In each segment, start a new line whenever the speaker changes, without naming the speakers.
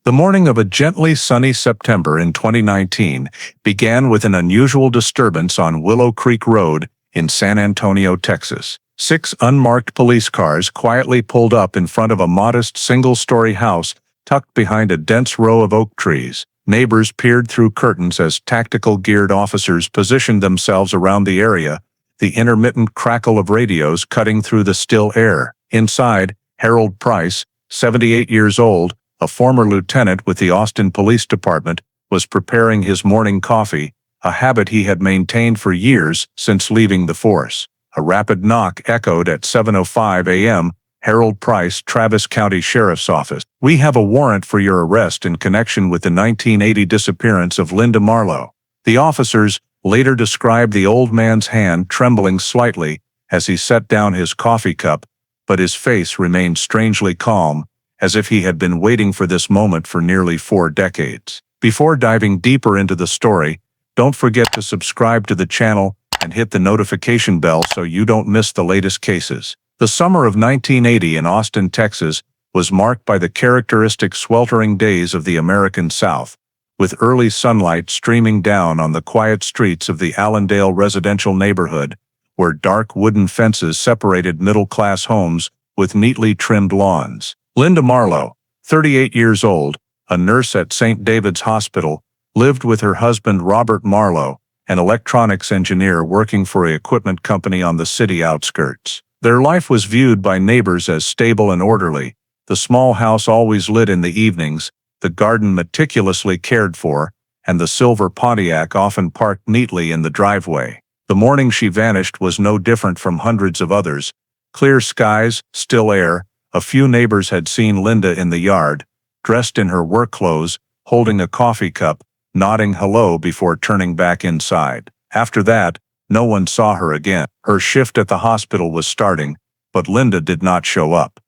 The morning of a gently sunny September in 2019 began with an unusual disturbance on Willow Creek Road in San Antonio, Texas. 6 unmarked police cars quietly pulled up in front of a modest single-story house tucked behind a dense row of oak trees. Neighbors peered through curtains as tactical-geared officers positioned themselves around the area, the intermittent crackle of radios cutting through the still air. Inside, Harold Price, 78 years old, a former lieutenant with the Austin Police Department, was preparing his morning coffee, a habit he had maintained for years since leaving the force. A rapid knock echoed at 7:05 a.m., Harold Price, Travis County Sheriff's Office. "We have a warrant for your arrest in connection with the 1980 disappearance of Linda Marlowe." The officers later described the old man's hand trembling slightly as he set down his coffee cup, but his face remained strangely calm, as if he had been waiting for this moment for nearly 4 decades. Before diving deeper into the story, don't forget to subscribe to the channel and hit the notification bell so you don't miss the latest cases. The summer of 1980 in Austin, Texas, was marked by the characteristic sweltering days of the American South, with early sunlight streaming down on the quiet streets of the Allendale residential neighborhood, where dark wooden fences separated middle-class homes with neatly trimmed lawns. Linda Marlowe, 38 years old, a nurse at St. David's Hospital, lived with her husband Robert Marlowe, an electronics engineer working for an equipment company on the city outskirts. Their life was viewed by neighbors as stable and orderly, the small house always lit in the evenings, the garden meticulously cared for, and the silver Pontiac often parked neatly in the driveway. The morning she vanished was no different from hundreds of others. Clear skies, still air. A few neighbors had seen Linda in the yard, dressed in her work clothes, holding a coffee cup, nodding hello before turning back inside. After that, no one saw her again. Her shift at the hospital was starting, but Linda did not show up.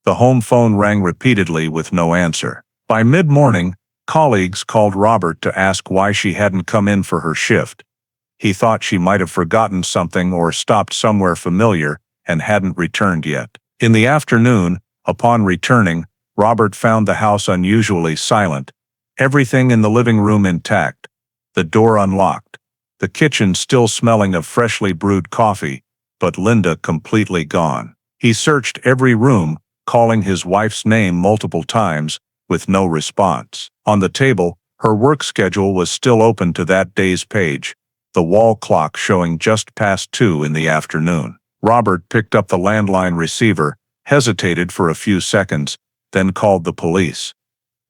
The home phone rang repeatedly with no answer. By mid-morning, colleagues called Robert to ask why she hadn't come in for her shift. He thought she might have forgotten something or stopped somewhere familiar and hadn't returned yet. In the afternoon, upon returning, Robert found the house unusually silent, everything in the living room intact, the door unlocked, the kitchen still smelling of freshly brewed coffee, but Linda completely gone. He searched every room, calling his wife's name multiple times, with no response. On the table, her work schedule was still open to that day's page, the wall clock showing just past 2 in the afternoon. Robert picked up the landline receiver, hesitated for a few seconds, then called the police.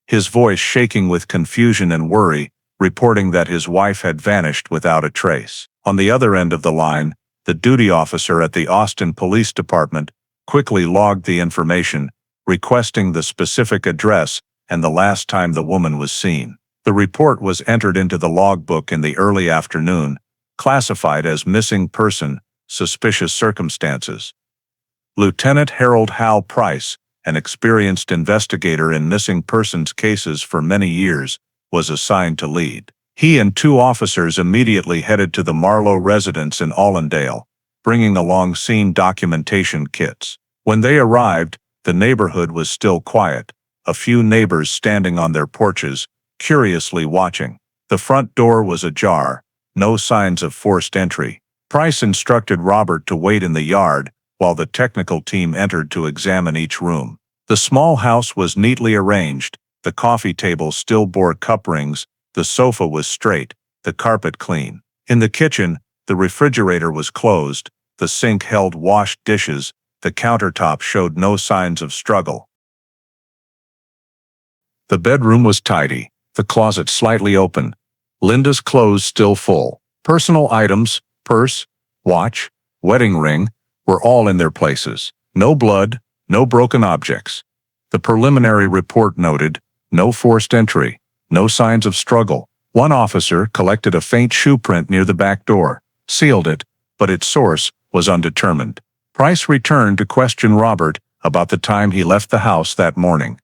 His voice shaking with confusion and worry, reporting that his wife had vanished without a trace. On the other end of the line, the duty officer at the Austin Police Department quickly logged the information, requesting the specific address and the last time the woman was seen. The report was entered into the logbook in the early afternoon, classified as missing person, suspicious circumstances. Lieutenant Harold Hal Price, an experienced investigator in missing persons cases for many years, was assigned to lead. He and 2 officers immediately headed to the Marlowe residence in Allendale, bringing along scene documentation kits. When they arrived, the neighborhood was still quiet, a few neighbors standing on their porches, curiously watching. The front door was ajar, no signs of forced entry. Price instructed Robert to wait in the yard while the technical team entered to examine each room. The small house was neatly arranged, the coffee table still bore cup rings, the sofa was straight, the carpet clean. In the kitchen, the refrigerator was closed, the sink held washed dishes, the countertop showed no signs of struggle. The bedroom was tidy, the closet slightly open, Linda's clothes still full. Personal items, purse, watch, wedding ring, were all in their places. No blood, no broken objects. The preliminary report noted, no forced entry, no signs of struggle. One officer collected a faint shoe print near the back door, sealed it, but its source was undetermined. Price returned to question Robert about the time he left the house that morning,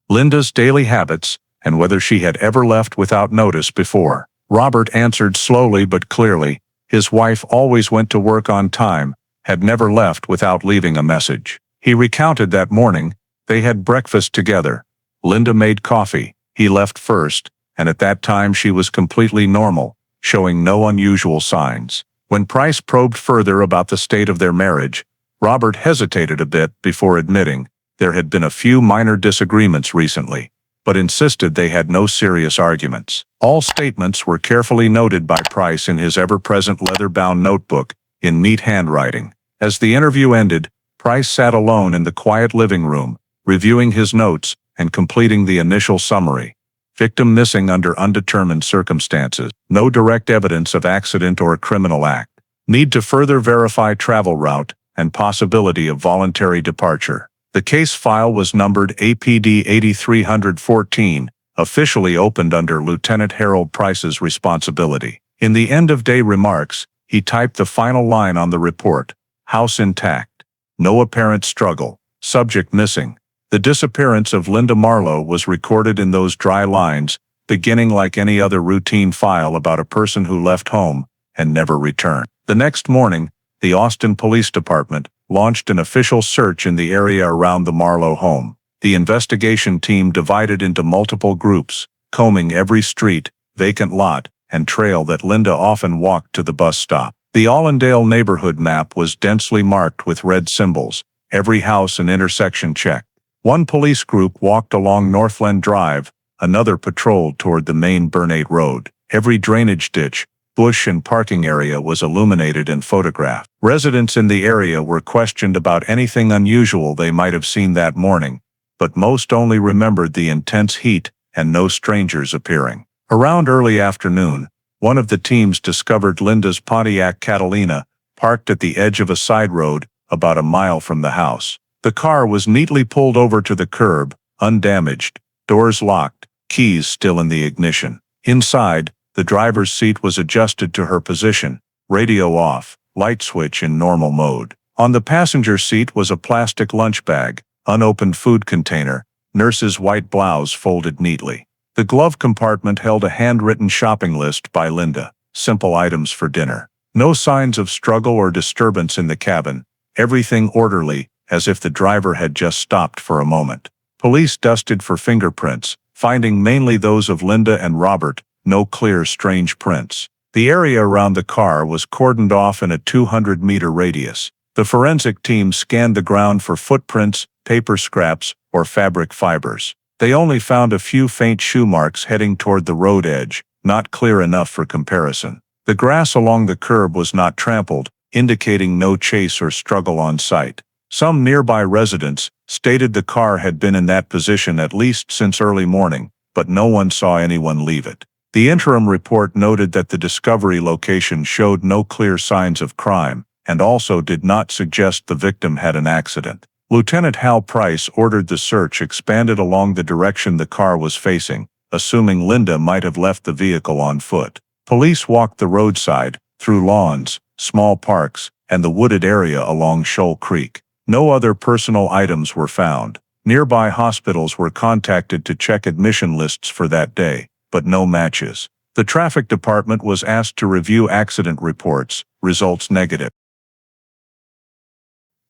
Linda's daily habits, and whether she had ever left without notice before. Robert answered slowly but clearly. His wife always went to work on time, had never left without leaving a message. He recounted that morning, they had breakfast together. Linda made coffee. He left first, and at that time she was completely normal, showing no unusual signs. When Price probed further about the state of their marriage, Robert hesitated a bit before admitting there had been a few minor disagreements recently, but insisted they had no serious arguments. All statements were carefully noted by Price in his ever-present leather-bound notebook in neat handwriting. As the interview ended, Price sat alone in the quiet living room, reviewing his notes and completing the initial summary. Victim missing under undetermined circumstances. No direct evidence of accident or criminal act. Need to further verify travel route and possibility of voluntary departure. The case file was numbered APD 8314, officially opened under Lieutenant Harold Price's responsibility. In the end-of-day remarks, he typed the final line on the report. House intact. No apparent struggle. Subject missing. The disappearance of Linda Marlowe was recorded in those dry lines, beginning like any other routine file about a person who left home and never returned. The next morning, the Austin Police Department launched an official search in the area around the Marlowe home. The investigation team divided into multiple groups, combing every street, vacant lot, and trail that Linda often walked to the bus stop. The Allendale neighborhood map was densely marked with red symbols, every house and intersection checked. One police group walked along Northland Drive, another patrolled toward the main Burnett Road. Every drainage ditch, bush and parking area was illuminated and photographed. Residents in the area were questioned about anything unusual they might have seen that morning, but most only remembered the intense heat and no strangers appearing. Around early afternoon, one of the teams discovered Linda's Pontiac Catalina parked at the edge of a side road about a mile from the house. The car was neatly pulled over to the curb, undamaged, doors locked, keys still in the ignition. Inside, the driver's seat was adjusted to her position, radio off, light switch in normal mode. On the passenger seat was a plastic lunch bag, unopened food container, nurse's white blouse folded neatly. The glove compartment held a handwritten shopping list by Linda, simple items for dinner. No signs of struggle or disturbance in the cabin, everything orderly, as if the driver had just stopped for a moment. Police dusted for fingerprints, finding mainly those of Linda and Robert, no clear strange prints. The area around the car was cordoned off in a 200-meter radius. The forensic team scanned the ground for footprints, paper scraps, or fabric fibers. They only found a few faint shoe marks heading toward the road edge, not clear enough for comparison. The grass along the curb was not trampled, indicating no chase or struggle on site. Some nearby residents stated the car had been in that position at least since early morning, but no one saw anyone leave it. The interim report noted that the discovery location showed no clear signs of crime, and also did not suggest the victim had an accident. Lieutenant Hal Price ordered the search expanded along the direction the car was facing, assuming Linda might have left the vehicle on foot. Police walked the roadside, through lawns, small parks, and the wooded area along Shoal Creek. No other personal items were found. Nearby hospitals were contacted to check admission lists for that day, but no matches. The traffic department was asked to review accident reports, results negative.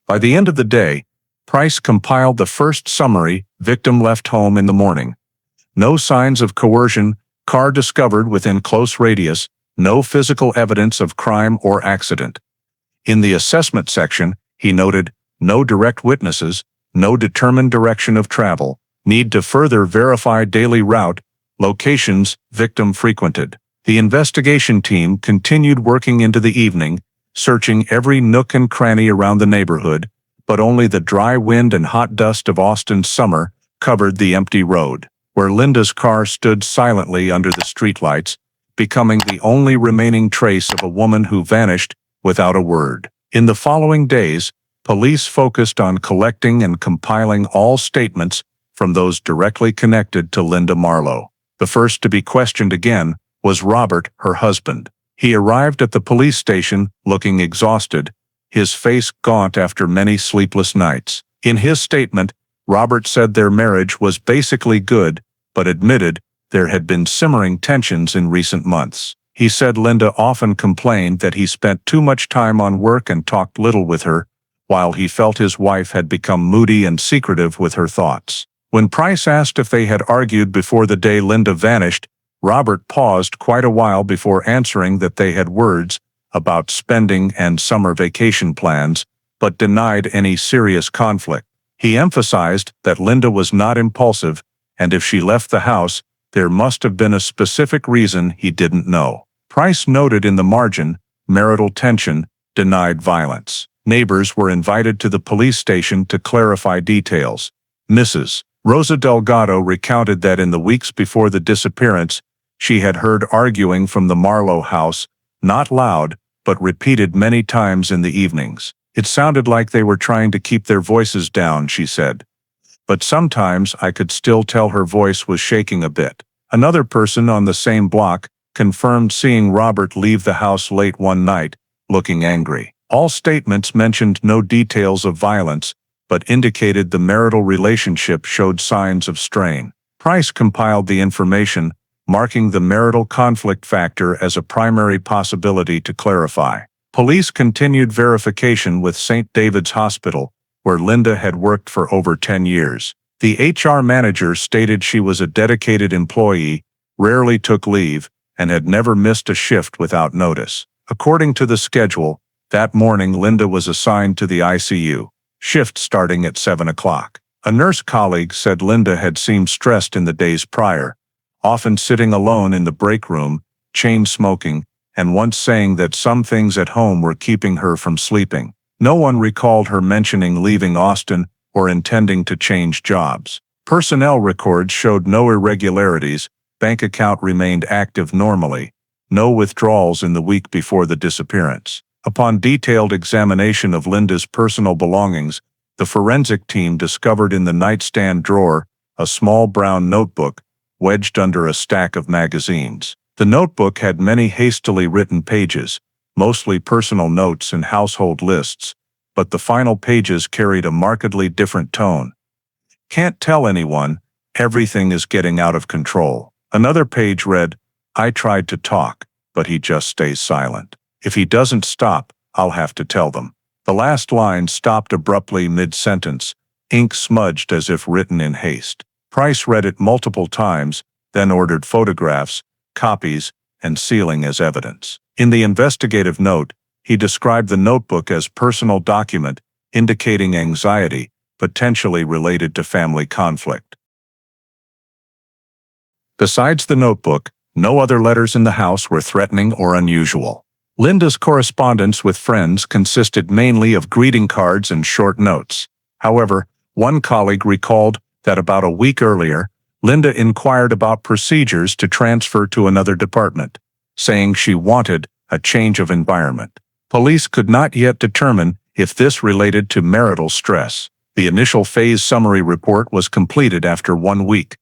By the end of the day, Price compiled the first summary: victim left home in the morning. No signs of coercion, car discovered within close radius, no physical evidence of crime or accident. In the assessment section, he noted, no direct witnesses, no determined direction of travel, need to further verify daily route, locations victim frequented. The investigation team continued working into the evening, searching every nook and cranny around the neighborhood, but only the dry wind and hot dust of Austin's summer covered the empty road, where Linda's car stood silently under the streetlights, becoming the only remaining trace of a woman who vanished without a word. In the following days, police focused on collecting and compiling all statements from those directly connected to Linda Marlowe. The first to be questioned again was Robert, her husband. He arrived at the police station looking exhausted, his face gaunt after many sleepless nights. In his statement, Robert said their marriage was basically good, but admitted there had been simmering tensions in recent months. He said Linda often complained that he spent too much time on work and talked little with her, while he felt his wife had become moody and secretive with her thoughts. When Price asked if they had argued before the day Linda vanished, Robert paused quite a while before answering that they had words about spending and summer vacation plans, but denied any serious conflict. He emphasized that Linda was not impulsive, and if she left the house, there must have been a specific reason he didn't know. Price noted in the margin, marital tension, denied violence. Neighbors were invited to the police station to clarify details. Mrs. Rosa Delgado recounted that in the weeks before the disappearance, she had heard arguing from the Marlowe house, not loud, but repeated many times in the evenings. It sounded like they were trying to keep their voices down, she said. But sometimes I could still tell her voice was shaking a bit. Another person on the same block confirmed seeing Robert leave the house late one night, looking angry. All statements mentioned no details of violence, but indicated the marital relationship showed signs of strain. Price compiled the information, marking the marital conflict factor as a primary possibility to clarify. Police continued verification with St. David's Hospital, where Linda had worked for over 10 years. The HR manager stated she was a dedicated employee, rarely took leave, and had never missed a shift without notice. According to the schedule, that morning Linda was assigned to the ICU, shift starting at 7 o'clock. A nurse colleague said Linda had seemed stressed in the days prior, often sitting alone in the break room, chain smoking, and once saying that some things at home were keeping her from sleeping. No one recalled her mentioning leaving Austin or intending to change jobs. Personnel records showed no irregularities, bank account remained active normally, no withdrawals in the week before the disappearance. Upon detailed examination of Linda's personal belongings, the forensic team discovered in the nightstand drawer a small brown notebook wedged under a stack of magazines. The notebook had many hastily written pages, mostly personal notes and household lists, but the final pages carried a markedly different tone. Can't tell anyone, everything is getting out of control. Another page read, I tried to talk, but he just stays silent. If he doesn't stop, I'll have to tell them. The last line stopped abruptly mid-sentence, ink smudged as if written in haste. Price read it multiple times, then ordered photographs, copies, and sealing as evidence. In the investigative note, he described the notebook as personal document, indicating anxiety, potentially related to family conflict. Besides the notebook, no other letters in the house were threatening or unusual. Linda's correspondence with friends consisted mainly of greeting cards and short notes. However, one colleague recalled that about a week earlier, Linda inquired about procedures to transfer to another department, saying she wanted a change of environment. Police could not yet determine if this related to marital stress. The initial phase summary report was completed after 1 week.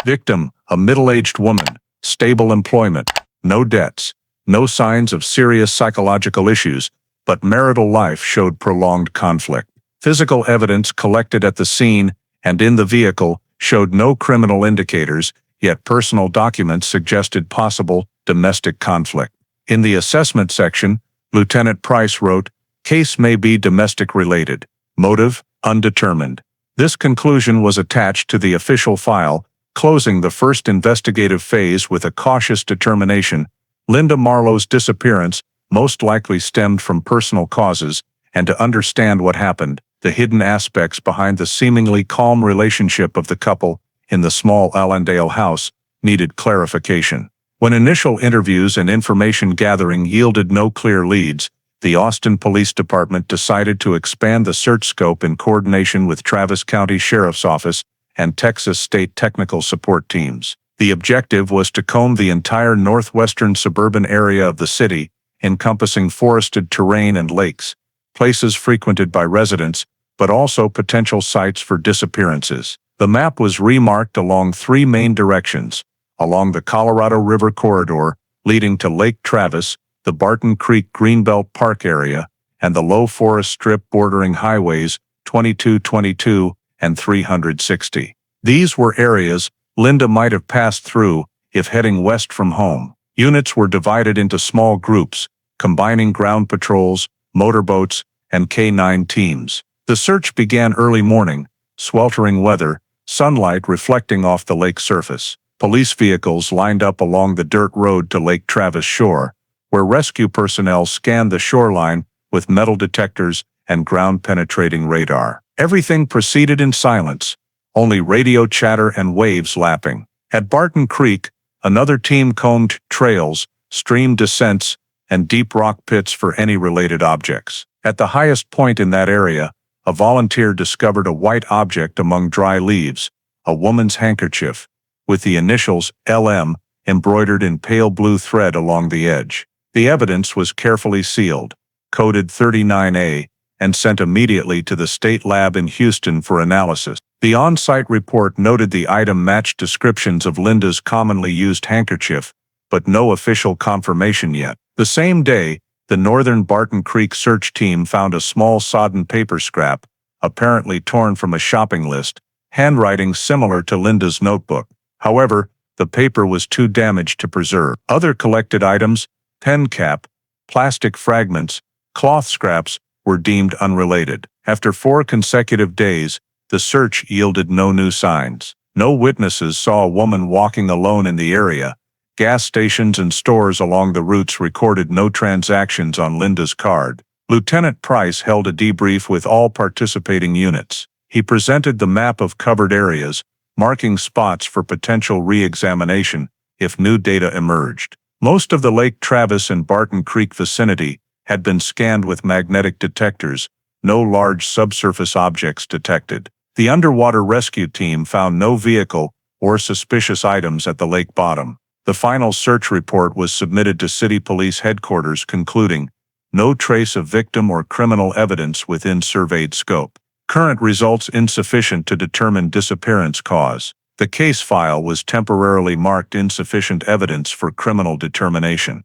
Victim, a middle-aged woman, stable employment, no debts, no signs of serious psychological issues, but marital life showed prolonged conflict. Physical evidence collected at the scene and in the vehicle showed no criminal indicators, yet personal documents suggested possible domestic conflict. In the assessment section, Lieutenant Price wrote, "Case may be domestic-related. Motive, undetermined." This conclusion was attached to the official file, closing the first investigative phase with a cautious determination. Linda Marlowe's disappearance most likely stemmed from personal causes, and to understand what happened, the hidden aspects behind the seemingly calm relationship of the couple in the small Allendale house needed clarification. When initial interviews and information gathering yielded no clear leads, the Austin Police Department decided to expand the search scope in coordination with Travis County Sheriff's Office and Texas State Technical Support Teams. The objective was to comb the entire northwestern suburban area of the city, encompassing forested terrain and lakes, places frequented by residents, but also potential sites for disappearances. The map was remarked along 3 main directions: along the Colorado River corridor leading to Lake Travis, the Barton Creek Greenbelt Park area, and the low forest strip bordering highways 2222 and 360. These were areas Linda might have passed through if heading west from home. Units were divided into small groups, combining ground patrols, motorboats, and K-9 teams. The search began early morning, sweltering weather, sunlight reflecting off the lake surface. Police vehicles lined up along the dirt road to Lake Travis shore, where rescue personnel scanned the shoreline with metal detectors and ground-penetrating radar. Everything proceeded in silence, only radio chatter and waves lapping. At Barton Creek, another team combed trails, stream descents, and deep rock pits for any related objects. At the highest point in that area, a volunteer discovered a white object among dry leaves, a woman's handkerchief, with the initials LM embroidered in pale blue thread along the edge. The evidence was carefully sealed, coded 39A, and sent immediately to the state lab in Houston for analysis. The on-site report noted the item matched descriptions of Linda's commonly used handkerchief, but no official confirmation yet. The same day, the Northern Barton Creek search team found a small sodden paper scrap, apparently torn from a shopping list, handwriting similar to Linda's notebook. However, the paper was too damaged to preserve. Other collected items, pen cap, plastic fragments, cloth scraps, were deemed unrelated. After 4 consecutive days, the search yielded no new signs. No witnesses saw a woman walking alone in the area. Gas stations and stores along the routes recorded no transactions on Linda's card. Lieutenant Price held a debrief with all participating units. He presented the map of covered areas, marking spots for potential re-examination if new data emerged. Most of the Lake Travis and Barton Creek vicinity had been scanned with magnetic detectors, no large subsurface objects detected. The underwater rescue team found no vehicle or suspicious items at the lake bottom. The final search report was submitted to City Police Headquarters concluding, no trace of victim or criminal evidence within surveyed scope. Current results insufficient to determine disappearance cause. The case file was temporarily marked insufficient evidence for criminal determination.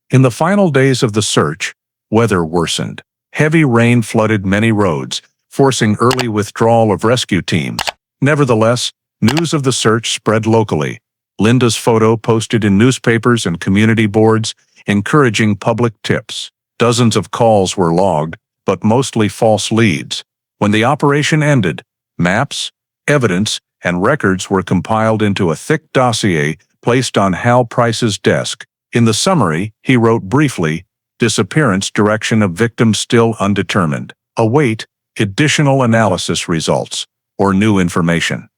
In the final days of the search, weather worsened. Heavy rain flooded many roads, forcing early withdrawal of rescue teams. Nevertheless, news of the search spread locally. Linda's photo posted in newspapers and community boards, encouraging public tips. Dozens of calls were logged, but mostly false leads. When the operation ended, maps, evidence, and records were compiled into a thick dossier placed on Hal Price's desk. In the summary, he wrote briefly, "Disappearance direction of victim still undetermined. Await additional analysis results or new information."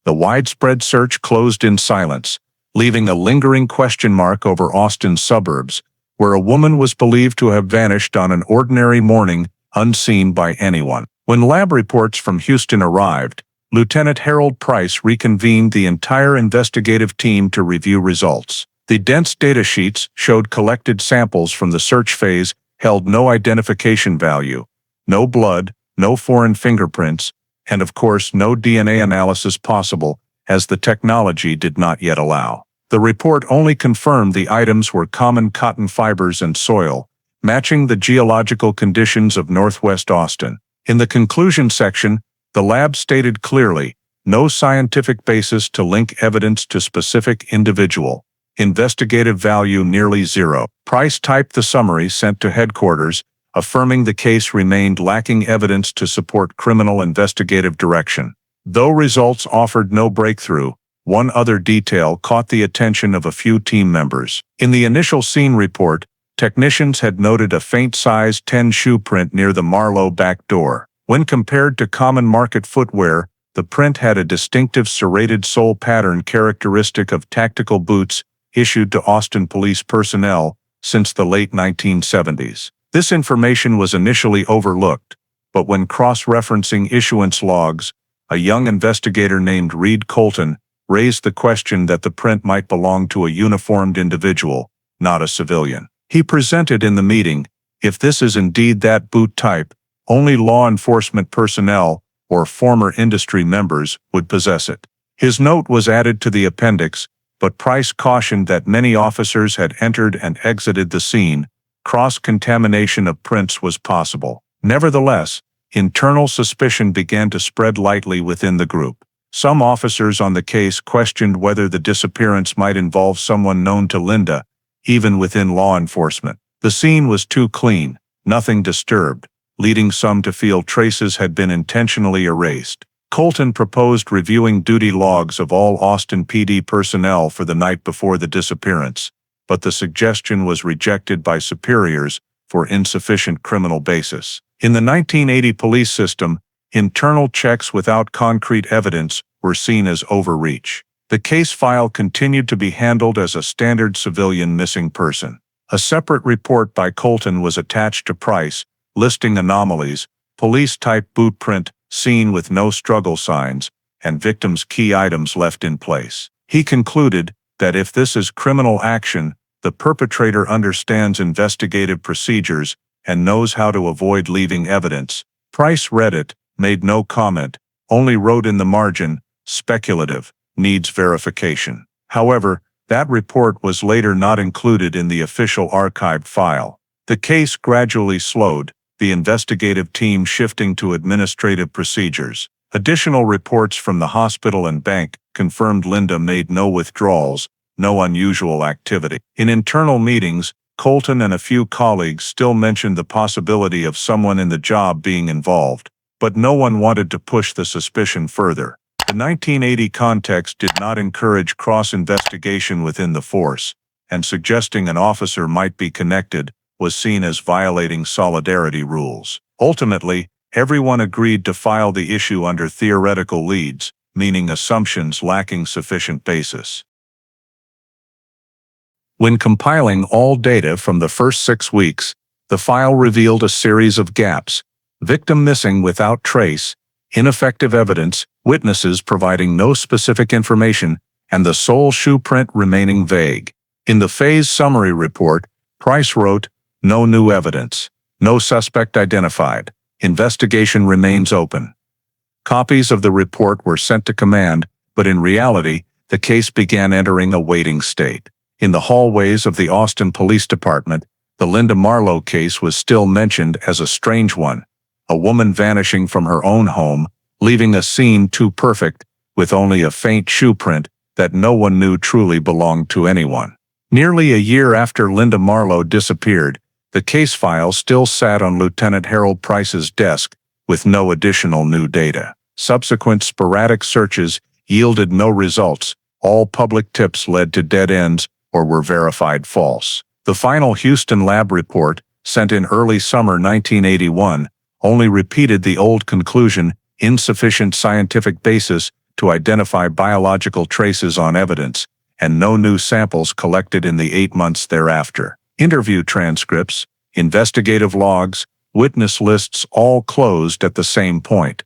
The widespread search closed in silence, leaving a lingering question mark over Austin's suburbs, where a woman was believed to have vanished on an ordinary morning, unseen by anyone. When lab reports from Houston arrived, Lieutenant Harold Price reconvened the entire investigative team to review results. The dense data sheets showed collected samples from the search phase held no identification value, no blood, no foreign fingerprints, and of course no DNA analysis possible, as the technology did not yet allow. The report only confirmed the items were common cotton fibers and soil, matching the geological conditions of northwest Austin. In the conclusion section, the lab stated clearly, no scientific basis to link evidence to specific individual. Investigative value nearly zero. Price typed the summary sent to headquarters, affirming the case remained lacking evidence to support criminal investigative direction. Though results offered no breakthrough, one other detail caught the attention of a few team members. In the initial scene report, technicians had noted a faint size 10 shoe print near the Marlowe back door. When compared to common market footwear, the print had a distinctive serrated sole pattern characteristic of tactical boots issued to Austin police personnel since the late 1970s. This information was initially overlooked, but when cross-referencing issuance logs, a young investigator named Reed Colton raised the question that the print might belong to a uniformed individual, not a civilian. He presented in the meeting, if this is indeed that boot type, only law enforcement personnel or former industry members would possess it. His note was added to the appendix, but Price cautioned that many officers had entered and exited the scene. Cross-contamination of prints was possible. Nevertheless, internal suspicion began to spread lightly within the group. Some officers on the case questioned whether the disappearance might involve someone known to Linda, even within law enforcement. The scene was too clean, nothing disturbed, leading some to feel traces had been intentionally erased. Colton proposed reviewing duty logs of all Austin PD personnel for the night before the disappearance, but the suggestion was rejected by superiors for insufficient criminal basis. In the 1980 police system, internal checks without concrete evidence were seen as overreach. The case file continued to be handled as a standard civilian missing person. A separate report by Colton was attached to Price, listing anomalies, police-type boot print seen with no struggle signs, and victims' key items left in place. He concluded that if this is criminal action, the perpetrator understands investigative procedures and knows how to avoid leaving evidence. Price read it, made no comment, only wrote in the margin, "Speculative, needs verification." However, that report was later not included in the official archived file. The case gradually slowed, the investigative team shifting to administrative procedures. Additional reports from the hospital and bank confirmed Linda made no withdrawals, no unusual activity. In internal meetings, Colton and a few colleagues still mentioned the possibility of someone in the job being involved, but no one wanted to push the suspicion further. The 1980 context did not encourage cross-investigation within the force, and suggesting an officer might be connected was seen as violating solidarity rules. Ultimately, everyone agreed to file the issue under theoretical leads, meaning assumptions lacking sufficient basis. When compiling all data from the first 6 weeks, the file revealed a series of gaps: victim missing without trace, ineffective evidence, witnesses providing no specific information, and the sole shoe print remaining vague. In the phase summary report, Price wrote, "No new evidence. No suspect identified. Investigation remains open." Copies of the report were sent to command, but in reality, the case began entering a waiting state. In the hallways of the Austin Police Department, the Linda Marlowe case was still mentioned as a strange one, a woman vanishing from her own home, leaving a scene too perfect, with only a faint shoe print that no one knew truly belonged to anyone. Nearly a year after Linda Marlowe disappeared, the case file still sat on Lieutenant Harold Price's desk, with no additional new data. Subsequent sporadic searches yielded no results. All public tips led to dead ends or were verified false. The final Houston lab report, sent in early summer 1981, only repeated the old conclusion: insufficient scientific basis to identify biological traces on evidence, and no new samples collected in the 8 months thereafter. Interview transcripts, investigative logs, witness lists all closed at the same point.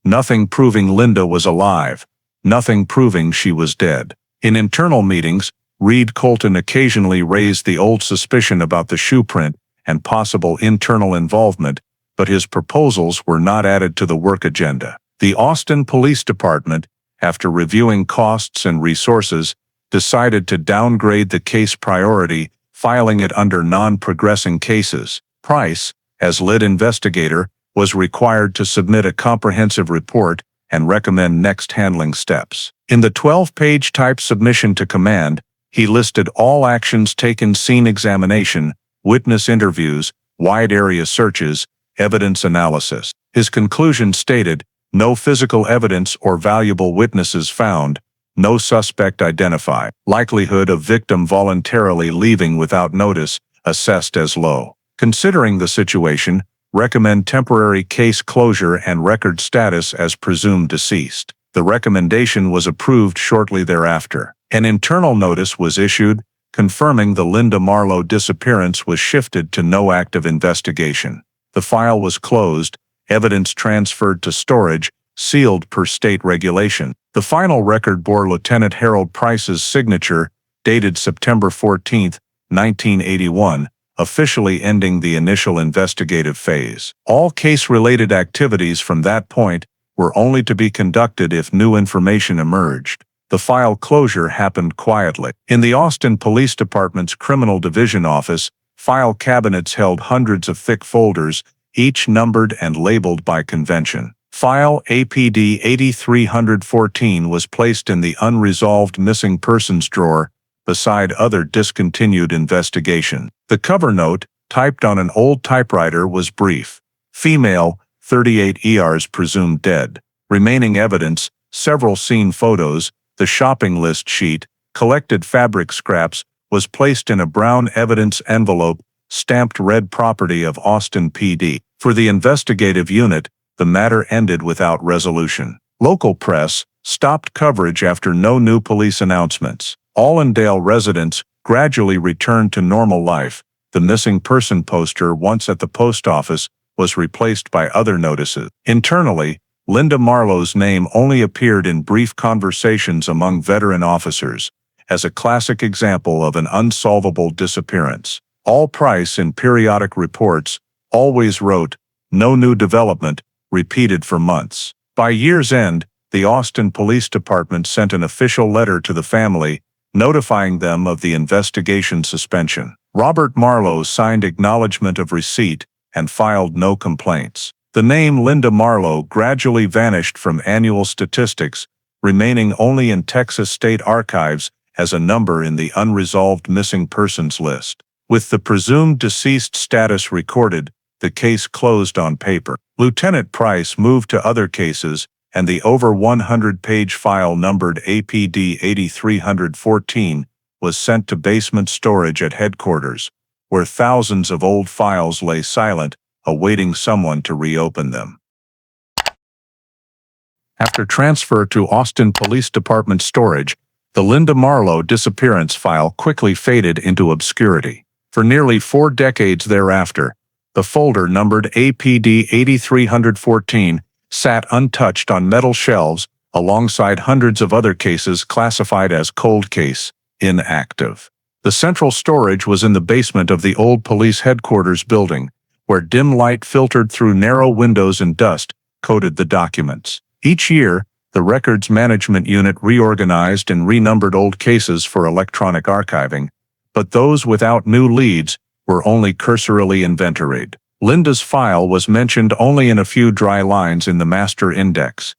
Nothing proving Linda was alive, nothing proving she was dead. In internal meetings, Reed Colton occasionally raised the old suspicion about the shoe print and possible internal involvement, but his proposals were not added to the work agenda. The Austin Police Department, after reviewing costs and resources, decided to downgrade the case priority, filing it under non-progressing cases. Price, as lead investigator, was required to submit a comprehensive report and recommend next handling steps. In the 12-page type submission to command, he listed all actions taken: scene examination, witness interviews, wide area searches, evidence analysis. His conclusion stated, "No physical evidence or valuable witnesses found, no suspect identified. Likelihood of victim voluntarily leaving without notice assessed as low. Considering the situation, recommend temporary case closure and record status as presumed deceased." The recommendation was approved shortly thereafter. An internal notice was issued, confirming the Linda Marlowe disappearance was shifted to no active investigation. The file was closed, evidence transferred to storage, sealed per state regulation. The final record bore Lieutenant Harold Price's signature, dated September 14, 1981, officially ending the initial investigative phase. All case-related activities from that point were only to be conducted if new information emerged. The file closure happened quietly. In the Austin Police Department's Criminal Division office, file cabinets held hundreds of thick folders, each numbered and labeled by convention. File APD 8314 was placed in the unresolved missing persons drawer, beside other discontinued investigation. The cover note, typed on an old typewriter, was brief. Female, 38 years presumed dead. Remaining evidence, several scene photos, the shopping list sheet, collected fabric scraps, was placed in a brown evidence envelope, stamped red property of Austin PD. For the investigative unit, the matter ended without resolution. Local press stopped coverage after no new police announcements. Allendale residents gradually returned to normal life. The missing person poster once at the post office was replaced by other notices. Internally, Linda Marlowe's name only appeared in brief conversations among veteran officers, as a classic example of an unsolvable disappearance. All Price in periodic reports always wrote, "No new development," repeated for months. By year's end, the Austin Police Department sent an official letter to the family, notifying them of the investigation suspension. Robert Marlowe signed acknowledgement of receipt and filed no complaints. The name Linda Marlowe gradually vanished from annual statistics, remaining only in Texas State Archives as a number in the unresolved missing persons list. With the presumed deceased status recorded, the case closed on paper. Lieutenant Price moved to other cases, and the over 100-page file numbered APD 8314 was sent to basement storage at headquarters, where thousands of old files lay silent, awaiting someone to reopen them. After transfer to Austin Police Department storage, the Linda Marlowe disappearance file quickly faded into obscurity. For nearly 4 decades thereafter, the folder numbered APD 8314 sat untouched on metal shelves alongside hundreds of other cases classified as cold case, inactive. The central storage was in the basement of the old police headquarters building, where dim light filtered through narrow windows and dust coated the documents. Each year, the Records Management Unit reorganized and renumbered old cases for electronic archiving, but those without new leads were only cursorily inventoried. Linda's file was mentioned only in a few dry lines in the master index.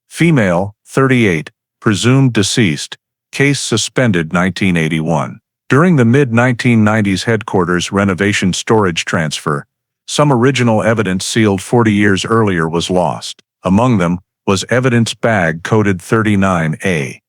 Female, 38, presumed deceased, case suspended 1981. During the mid-1990s headquarters renovation storage transfer, some original evidence sealed 40 years earlier was lost. Among them was evidence bag coded 39A,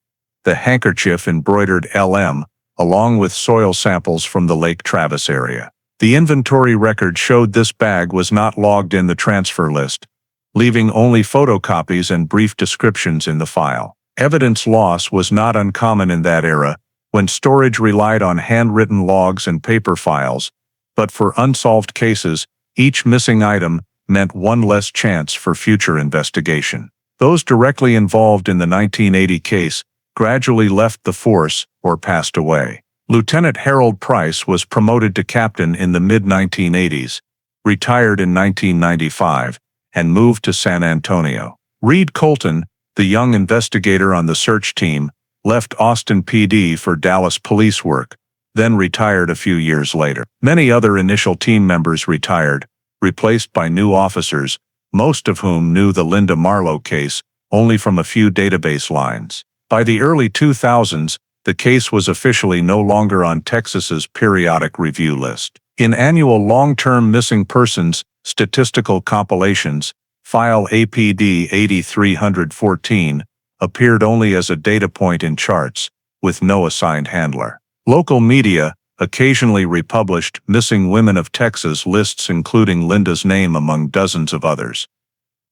the handkerchief embroidered LM, along with soil samples from the Lake Travis area. The inventory record showed this bag was not logged in the transfer list, leaving only photocopies and brief descriptions in the file. Evidence loss was not uncommon in that era, when storage relied on handwritten logs and paper files, but for unsolved cases, each missing item meant one less chance for future investigation. Those directly involved in the 1980 case gradually left the force or passed away. Lieutenant Harold Price was promoted to captain in the mid-1980s, retired in 1995, and moved to San Antonio. Reed Colton, the young investigator on the search team, left Austin PD for Dallas police work, then retired a few years later. Many other initial team members retired, replaced by new officers, most of whom knew the Linda Marlowe case only from a few database lines. By the early 2000s, the case was officially no longer on Texas's periodic review list. In annual long-term missing persons statistical compilations, file APD 8314 appeared only as a data point in charts, with no assigned handler. Local media occasionally republished Missing Women of Texas lists including Linda's name among dozens of others.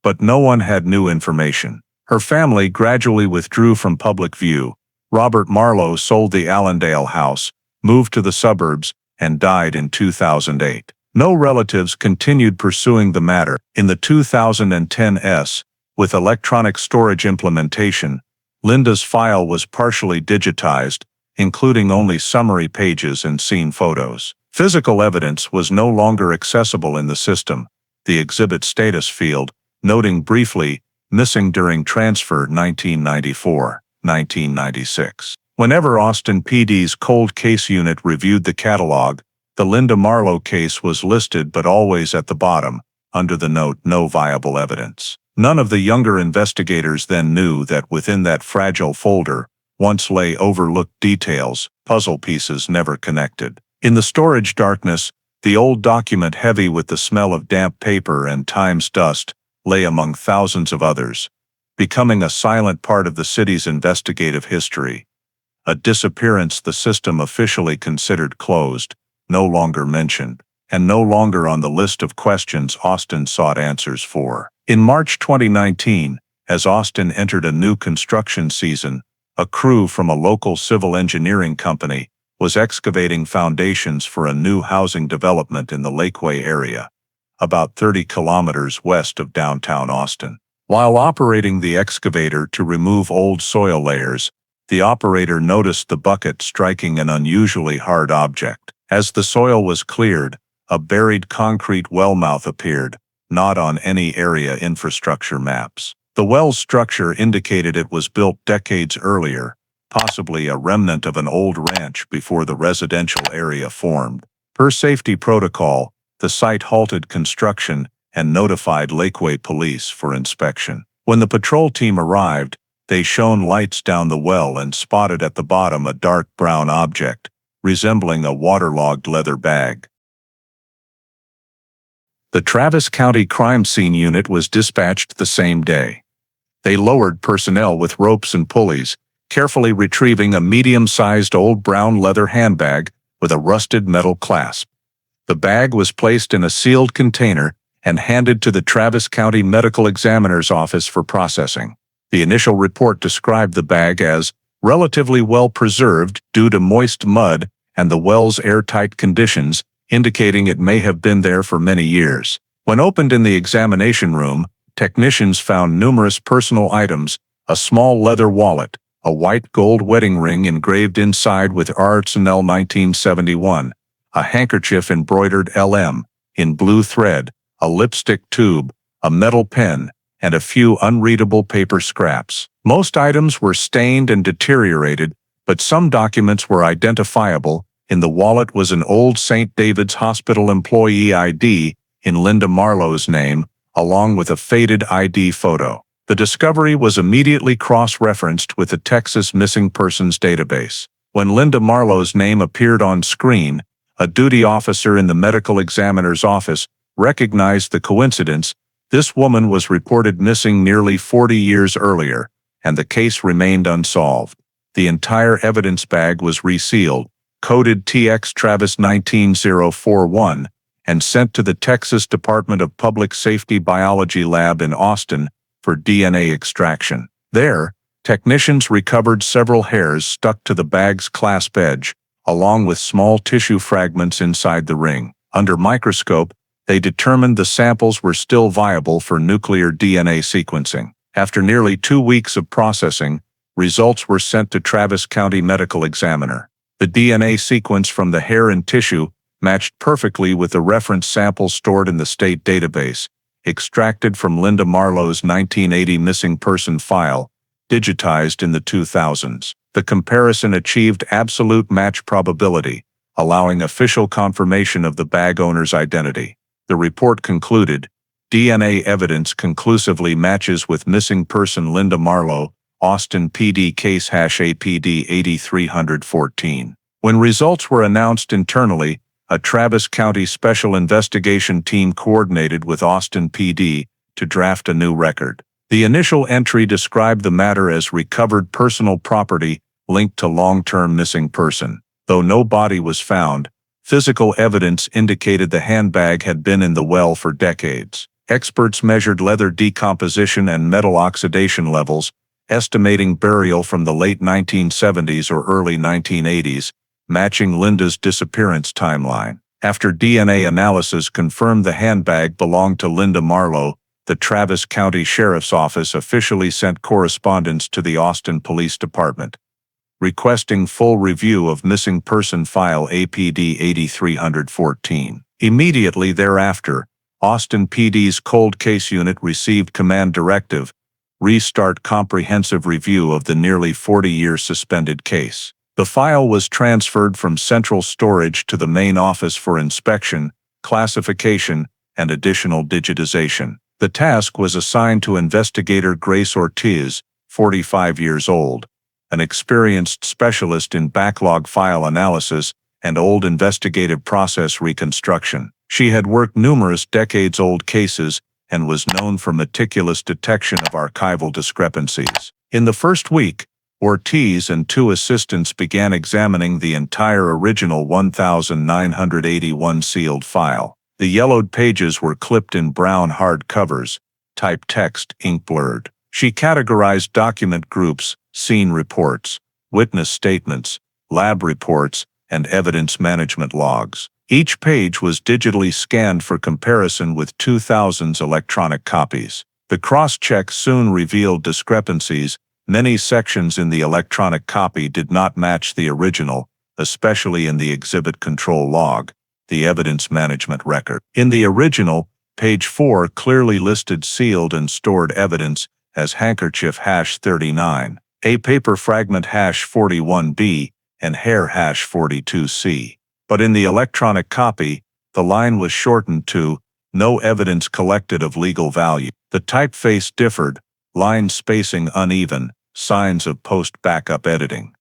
But no one had new information. Her family gradually withdrew from public view. Robert Marlowe sold the Allendale house, moved to the suburbs, and died in 2008. No relatives continued pursuing the matter. In the 2010s, with electronic storage implementation, Linda's file was partially digitized, including only summary pages and scene photos. Physical evidence was no longer accessible in the system, the exhibit status field, noting briefly, missing during transfer 1994-1996. Whenever Austin PD's cold case unit reviewed the catalog, the Linda Marlowe case was listed but always at the bottom, under the note "No viable evidence." None of the younger investigators then knew that within that fragile folder once lay overlooked details, puzzle pieces never connected. In the storage darkness, the old document heavy with the smell of damp paper and time's dust lay among thousands of others, becoming a silent part of the city's investigative history. A disappearance the system officially considered closed, no longer mentioned, and no longer on the list of questions Austin sought answers for. In March 2019, as Austin entered a new construction season, a crew from a local civil engineering company was excavating foundations for a new housing development in the Lakeway area, about 30 kilometers west of downtown Austin. While operating the excavator to remove old soil layers, the operator noticed the bucket striking an unusually hard object. As the soil was cleared, a buried concrete well mouth appeared, not on any area infrastructure maps. The well's structure indicated it was built decades earlier, possibly a remnant of an old ranch before the residential area formed. Per safety protocol, the site halted construction and notified Lakeway police for inspection. When the patrol team arrived, they shone lights down the well and spotted at the bottom a dark brown object, resembling a waterlogged leather bag. The Travis County Crime Scene Unit was dispatched the same day. They lowered personnel with ropes and pulleys, carefully retrieving a medium-sized old brown leather handbag with a rusted metal clasp. The bag was placed in a sealed container and handed to the Travis County Medical Examiner's office for processing. The initial report described the bag as relatively well preserved due to moist mud and the well's airtight conditions, indicating it may have been there for many years. When opened in the examination room, technicians found numerous personal items, a small leather wallet, a white gold wedding ring engraved inside with Arsenal 1971, a handkerchief embroidered LM in blue thread, a lipstick tube, a metal pen, and a few unreadable paper scraps. Most items were stained and deteriorated, but some documents were identifiable. In the wallet was an old St. David's Hospital employee ID in Linda Marlowe's name, along with a faded ID photo. The discovery was immediately cross-referenced with the Texas Missing Persons database. When Linda Marlowe's name appeared on screen, a duty officer in the medical examiner's office recognized the coincidence. This woman was reported missing nearly 40 years earlier, and the case remained unsolved. The entire evidence bag was resealed, coded TX Travis 19041, and sent to the Texas Department of Public Safety Biology Lab in Austin for DNA extraction. There, technicians recovered several hairs stuck to the bag's clasp edge, along with small tissue fragments inside the ring. Under microscope, they determined the samples were still viable for nuclear DNA sequencing. After nearly 2 weeks of processing, results were sent to Travis County Medical Examiner. The DNA sequence from the hair and tissue matched perfectly with the reference samples stored in the state database, extracted from Linda Marlowe's 1980 missing person file, digitized in the 2000s. The comparison achieved absolute match probability, allowing official confirmation of the bag owner's identity. The report concluded, DNA evidence conclusively matches with missing person Linda Marlowe, Austin PD case #APD 8314. When results were announced internally, a Travis County Special Investigation Team coordinated with Austin PD to draft a new record. The initial entry described the matter as recovered personal property linked to long-term missing person. Though no body was found, physical evidence indicated the handbag had been in the well for decades. Experts measured leather decomposition and metal oxidation levels, estimating burial from the late 1970s or early 1980s, matching Linda's disappearance timeline. After DNA analysis confirmed the handbag belonged to Linda Marlowe, the Travis County Sheriff's Office officially sent correspondence to the Austin Police Department, requesting full review of missing person file APD 8314. Immediately thereafter, Austin PD's Cold Case Unit received command directive, restart comprehensive review of the nearly 40-year suspended case. The file was transferred from central storage to the main office for inspection, classification, and additional digitization. The task was assigned to investigator Grace Ortiz, 45 years old, an experienced specialist in backlog file analysis and old investigative process reconstruction. She had worked numerous decades-old cases, and was known for meticulous detection of archival discrepancies. In the first week, Ortiz and two assistants began examining the entire original 1981 sealed file. The yellowed pages were clipped in brown hard covers, typed text ink blurred. She categorized document groups, scene reports, witness statements, lab reports, and evidence management logs. Each page was digitally scanned for comparison with 2000's electronic copies. The cross-check soon revealed discrepancies. Many sections in the electronic copy did not match the original, especially in the exhibit control log, the evidence management record. In the original, page 4 clearly listed sealed and stored evidence as handkerchief #39, a paper fragment #41B, and hair #42C. But in the electronic copy, the line was shortened to no evidence collected of legal value. The typeface differed, line spacing uneven, signs of post-backup editing.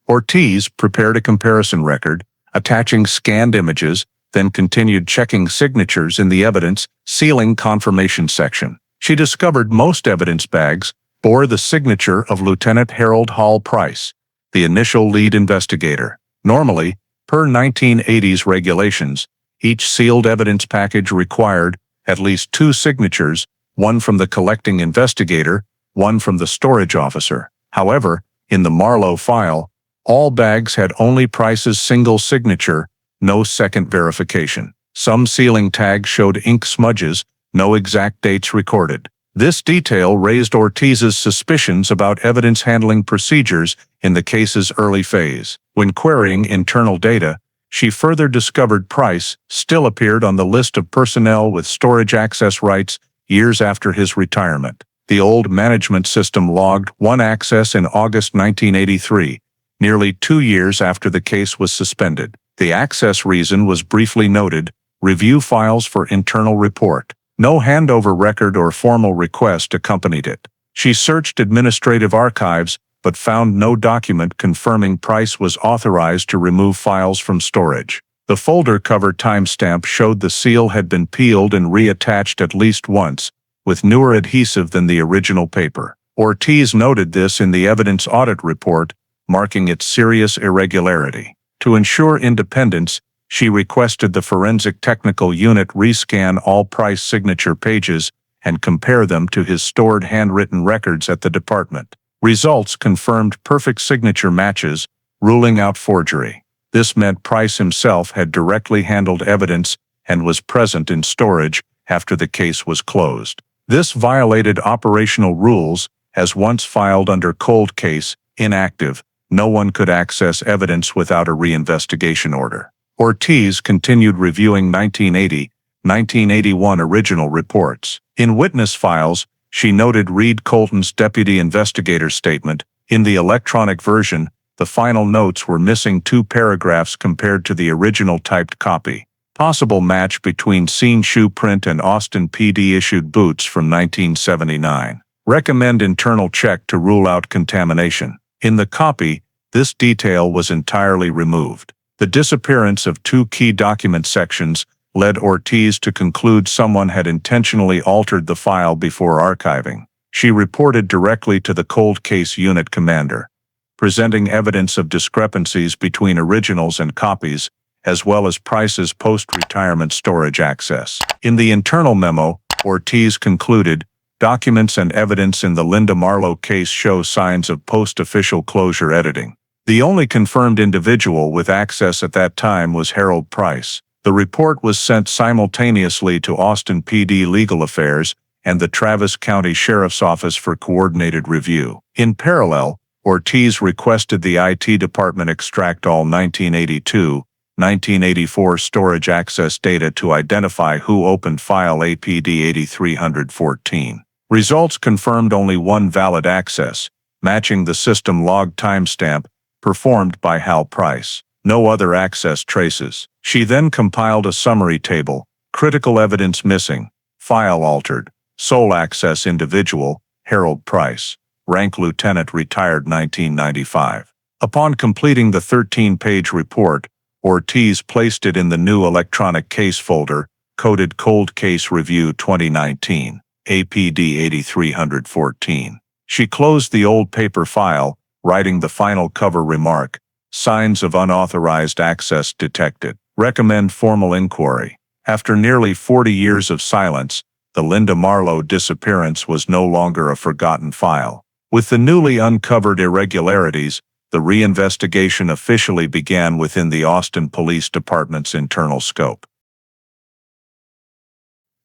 Ortiz prepared a comparison record, attaching scanned images, then continued checking signatures in the evidence sealing confirmation section. She discovered most evidence bags bore the signature of Lieutenant Harold Hall Price, the initial lead investigator. Normally, per 1980s regulations, each sealed evidence package required at least 2 signatures, one from the collecting investigator, one from the storage officer. However, in the Marlowe file, all bags had only Price's single signature, no second verification. Some sealing tags showed ink smudges, no exact dates recorded. This detail raised Ortiz's suspicions about evidence handling procedures in the case's early phase. When querying internal data, she further discovered Price still appeared on the list of personnel with storage access rights years after his retirement. The old management system logged one access in August 1983, nearly 2 years after the case was suspended. The access reason was briefly noted: review files for internal report. No handover record or formal request accompanied it. She searched administrative archives, but found no document confirming Price was authorized to remove files from storage. The folder cover timestamp showed the seal had been peeled and reattached at least once, with newer adhesive than the original paper. Ortiz noted this in the evidence audit report, marking its serious irregularity. To ensure independence, she requested the forensic technical unit rescan all Price signature pages and compare them to his stored handwritten records at the department. Results confirmed perfect signature matches, ruling out forgery. This meant Price himself had directly handled evidence and was present in storage after the case was closed. This violated operational rules, as once filed under cold case, inactive, no one could access evidence without a reinvestigation order. Ortiz continued reviewing 1980, 1981 original reports. In witness files, she noted Reed Colton's deputy investigator statement. In the electronic version, the final notes were missing 2 paragraphs compared to the original typed copy. Possible match between scene shoe print and Austin PD issued boots from 1979. Recommend internal check to rule out contamination. In the copy, this detail was entirely removed. The disappearance of 2 key document sections led Ortiz to conclude someone had intentionally altered the file before archiving. She reported directly to the cold case unit commander, presenting evidence of discrepancies between originals and copies, as well as Price's post-retirement storage access. In the internal memo, Ortiz concluded, documents and evidence in the Linda Marlowe case show signs of post-official closure editing. The only confirmed individual with access at that time was Harold Price. The report was sent simultaneously to Austin PD Legal Affairs and the Travis County Sheriff's Office for coordinated review. In parallel, Ortiz requested the IT department extract all 1982, 1984 storage access data to identify who opened file APD 8314. Results confirmed only one valid access, matching the system log timestamp, performed by Hal Price. No other access traces. She then compiled a summary table: critical evidence missing, file altered, sole access individual, Harold Price, rank lieutenant, retired 1995. Upon completing the 13-page report, Ortiz placed it in the new electronic case folder, Coded Cold Case Review 2019, APD 8314. She closed the old paper file, writing the final cover remark, "Signs of unauthorized access detected. Recommend formal inquiry." After nearly 40 years of silence, the Linda Marlowe disappearance was no longer a forgotten file. With the newly uncovered irregularities, the reinvestigation officially began within the Austin Police Department's internal scope.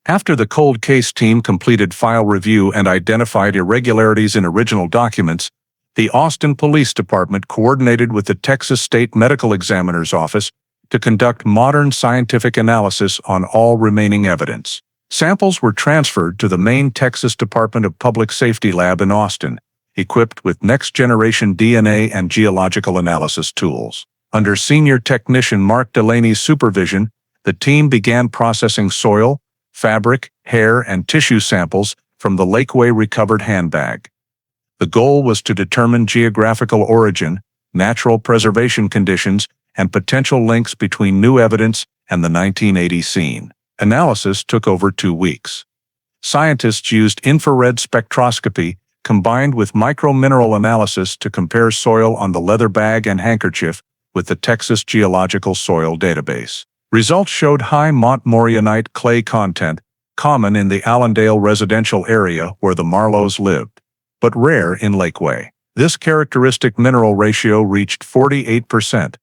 After the cold case team completed file review and identified irregularities in original documents, the Austin Police Department coordinated with the Texas State Medical Examiner's Office to conduct modern scientific analysis on all remaining evidence. Samples were transferred to the main Texas Department of Public Safety lab in Austin, equipped with next-generation DNA and geological analysis tools. Under senior technician Mark Delaney's supervision, the team began processing soil, fabric, hair, and tissue samples from the Lakeway recovered handbag. The goal was to determine geographical origin, natural preservation conditions, and potential links between new evidence and the 1980 scene. Analysis took over 2 weeks. Scientists used infrared spectroscopy combined with micromineral analysis to compare soil on the leather bag and handkerchief with the Texas Geological Soil Database. Results showed high Montmorillonite clay content, common in the Allendale residential area where the Marlowes lived, but rare in Lakeway. This characteristic mineral ratio reached 48%,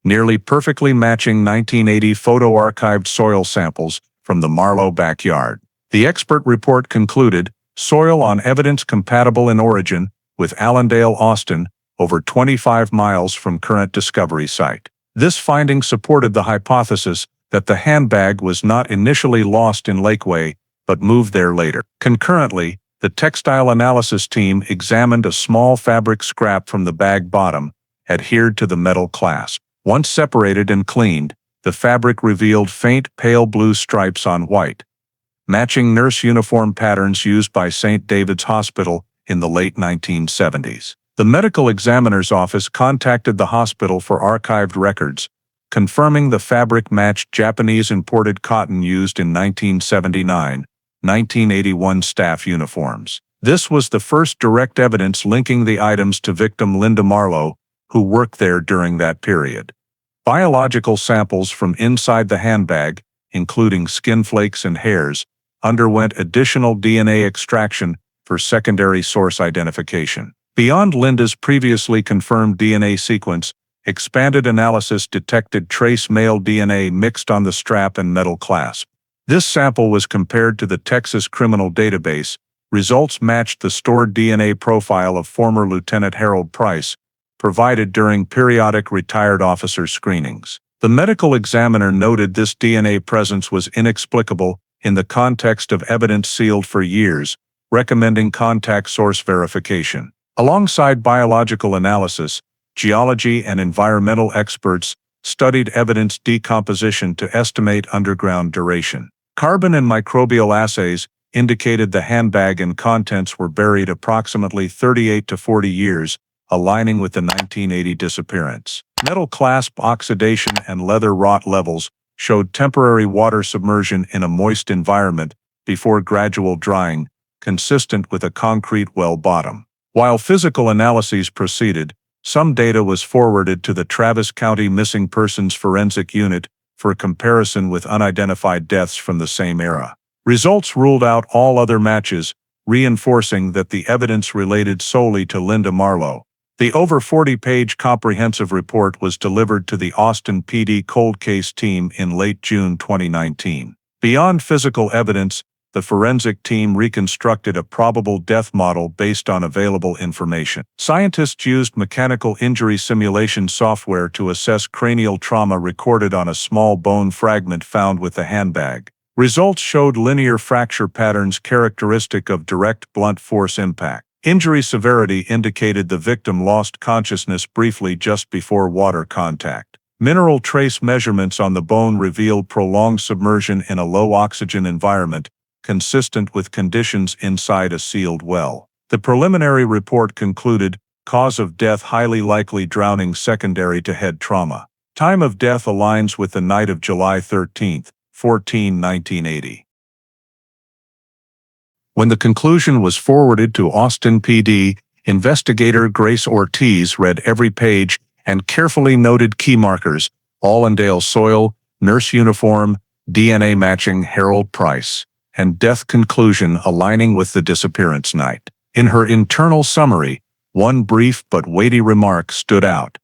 nearly perfectly matching 1980 photo-archived soil samples from the Marlowe backyard. The expert report concluded, soil on evidence compatible in origin with Allendale, Austin, over 25 miles from current discovery site. This finding supported the hypothesis that the handbag was not initially lost in Lakeway, but moved there later. Concurrently, the textile analysis team examined a small fabric scrap from the bag bottom, adhered to the metal clasp. Once separated and cleaned, the fabric revealed faint pale blue stripes on white, matching nurse uniform patterns used by St. David's Hospital in the late 1970s. The medical examiner's office contacted the hospital for archived records, confirming the fabric matched Japanese imported cotton used in 1979-1981 staff uniforms. This was the first direct evidence linking the items to victim Linda Marlowe, who worked there during that period. Biological samples from inside the handbag, including skin flakes and hairs, underwent additional DNA extraction for secondary source identification. Beyond Linda's previously confirmed DNA sequence, expanded analysis detected trace male DNA mixed on the strap and metal clasp. This sample was compared to the Texas Criminal Database. Results matched the stored DNA profile of former Lieutenant Harold Price, provided during periodic retired officer screenings. The medical examiner noted this DNA presence was inexplicable in the context of evidence sealed for years, recommending contact source verification. Alongside biological analysis, geology and environmental experts studied evidence decomposition to estimate underground duration. Carbon and microbial assays indicated the handbag and contents were buried approximately 38 to 40 years, aligning with the 1980 disappearance. Metal clasp oxidation and leather rot levels showed temporary water submersion in a moist environment before gradual drying, consistent with a concrete well bottom. While physical analyses proceeded, some data was forwarded to the Travis County Missing Persons Forensic Unit for comparison with unidentified deaths from the same era. Results ruled out all other matches, reinforcing that the evidence related solely to Linda Marlowe. The over 40-page comprehensive report was delivered to the Austin PD cold case team in late June 2019. Beyond physical evidence, the forensic team reconstructed a probable death model based on available information. Scientists used mechanical injury simulation software to assess cranial trauma recorded on a small bone fragment found with the handbag. Results showed linear fracture patterns characteristic of direct blunt force impact. Injury severity indicated the victim lost consciousness briefly just before water contact. Mineral trace measurements on the bone revealed prolonged submersion in a low-oxygen environment, consistent with conditions inside a sealed well. The preliminary report concluded, cause of death highly likely drowning secondary to head trauma. Time of death aligns with the night of July 13, 14/1980. When the conclusion was forwarded to Austin PD, investigator Grace Ortiz read every page and carefully noted key markers: Allendale soil, nurse uniform, DNA matching Harold Price, and death conclusion aligning with the disappearance night. In her internal summary, one brief but weighty remark stood out.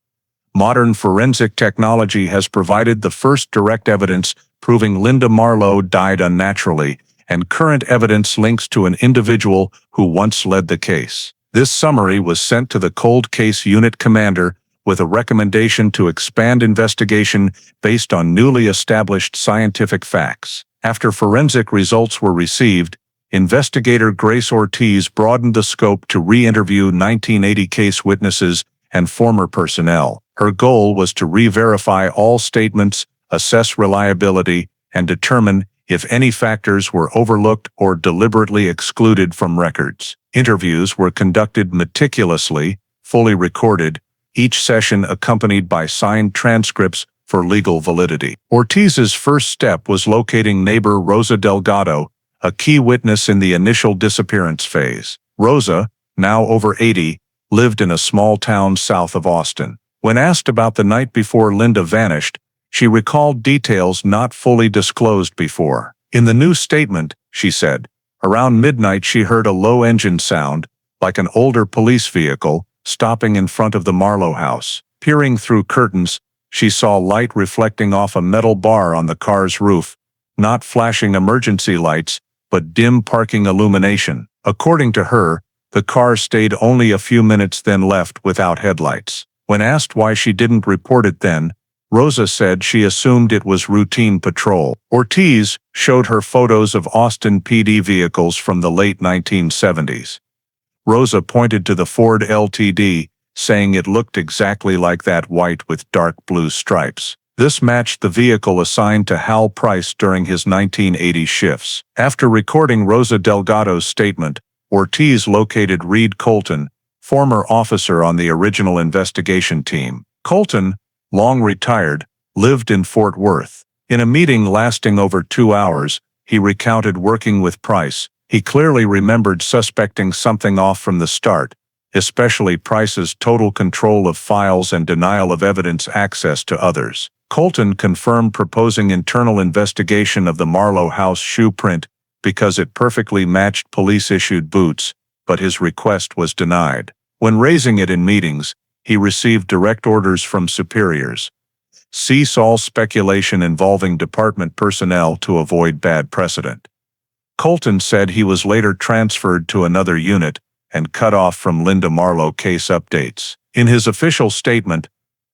Modern forensic technology has provided the first direct evidence proving Linda Marlowe died unnaturally, and current evidence links to an individual who once led the case. This summary was sent to the Cold Case Unit Commander with a recommendation to expand investigation based on newly established scientific facts. After forensic results were received, investigator Grace Ortiz broadened the scope to re-interview 1980 case witnesses and former personnel. Her goal was to re-verify all statements, assess reliability, and determine if any factors were overlooked or deliberately excluded from records. Interviews were conducted meticulously, fully recorded, each session accompanied by signed transcripts for legal validity. Ortiz's first step was locating neighbor Rosa Delgado, a key witness in the initial disappearance phase. Rosa, now over 80, lived in a small town south of Austin. When asked about the night before Linda vanished, she recalled details not fully disclosed before. In the new statement, she said, around midnight she heard a low engine sound, like an older police vehicle, stopping in front of the Marlowe house. Peering through curtains, she saw light reflecting off a metal bar on the car's roof, not flashing emergency lights, but dim parking illumination. According to her, the car stayed only a few minutes then left without headlights. When asked why she didn't report it then, Rosa said she assumed it was routine patrol. Ortiz showed her photos of Austin PD vehicles from the late 1970s. Rosa pointed to the Ford LTD, saying it looked exactly like that, white with dark blue stripes. This matched the vehicle assigned to Hal Price during his 1980 shifts. After recording Rosa Delgado's statement, Ortiz located Reed Colton, former officer on the original investigation team. Colton, long retired, lived in Fort Worth. In a meeting lasting over 2 hours, he recounted working with Price. He clearly remembered suspecting something off from the start, especially Price's total control of files and denial of evidence access to others. Colton confirmed proposing internal investigation of the Marlowe house shoe print because it perfectly matched police-issued boots, but his request was denied. When raising it in meetings, he received direct orders from superiors. Cease all speculation involving department personnel to avoid bad precedent. Colton said he was later transferred to another unit and cut off from Linda Marlowe case updates. In his official statement,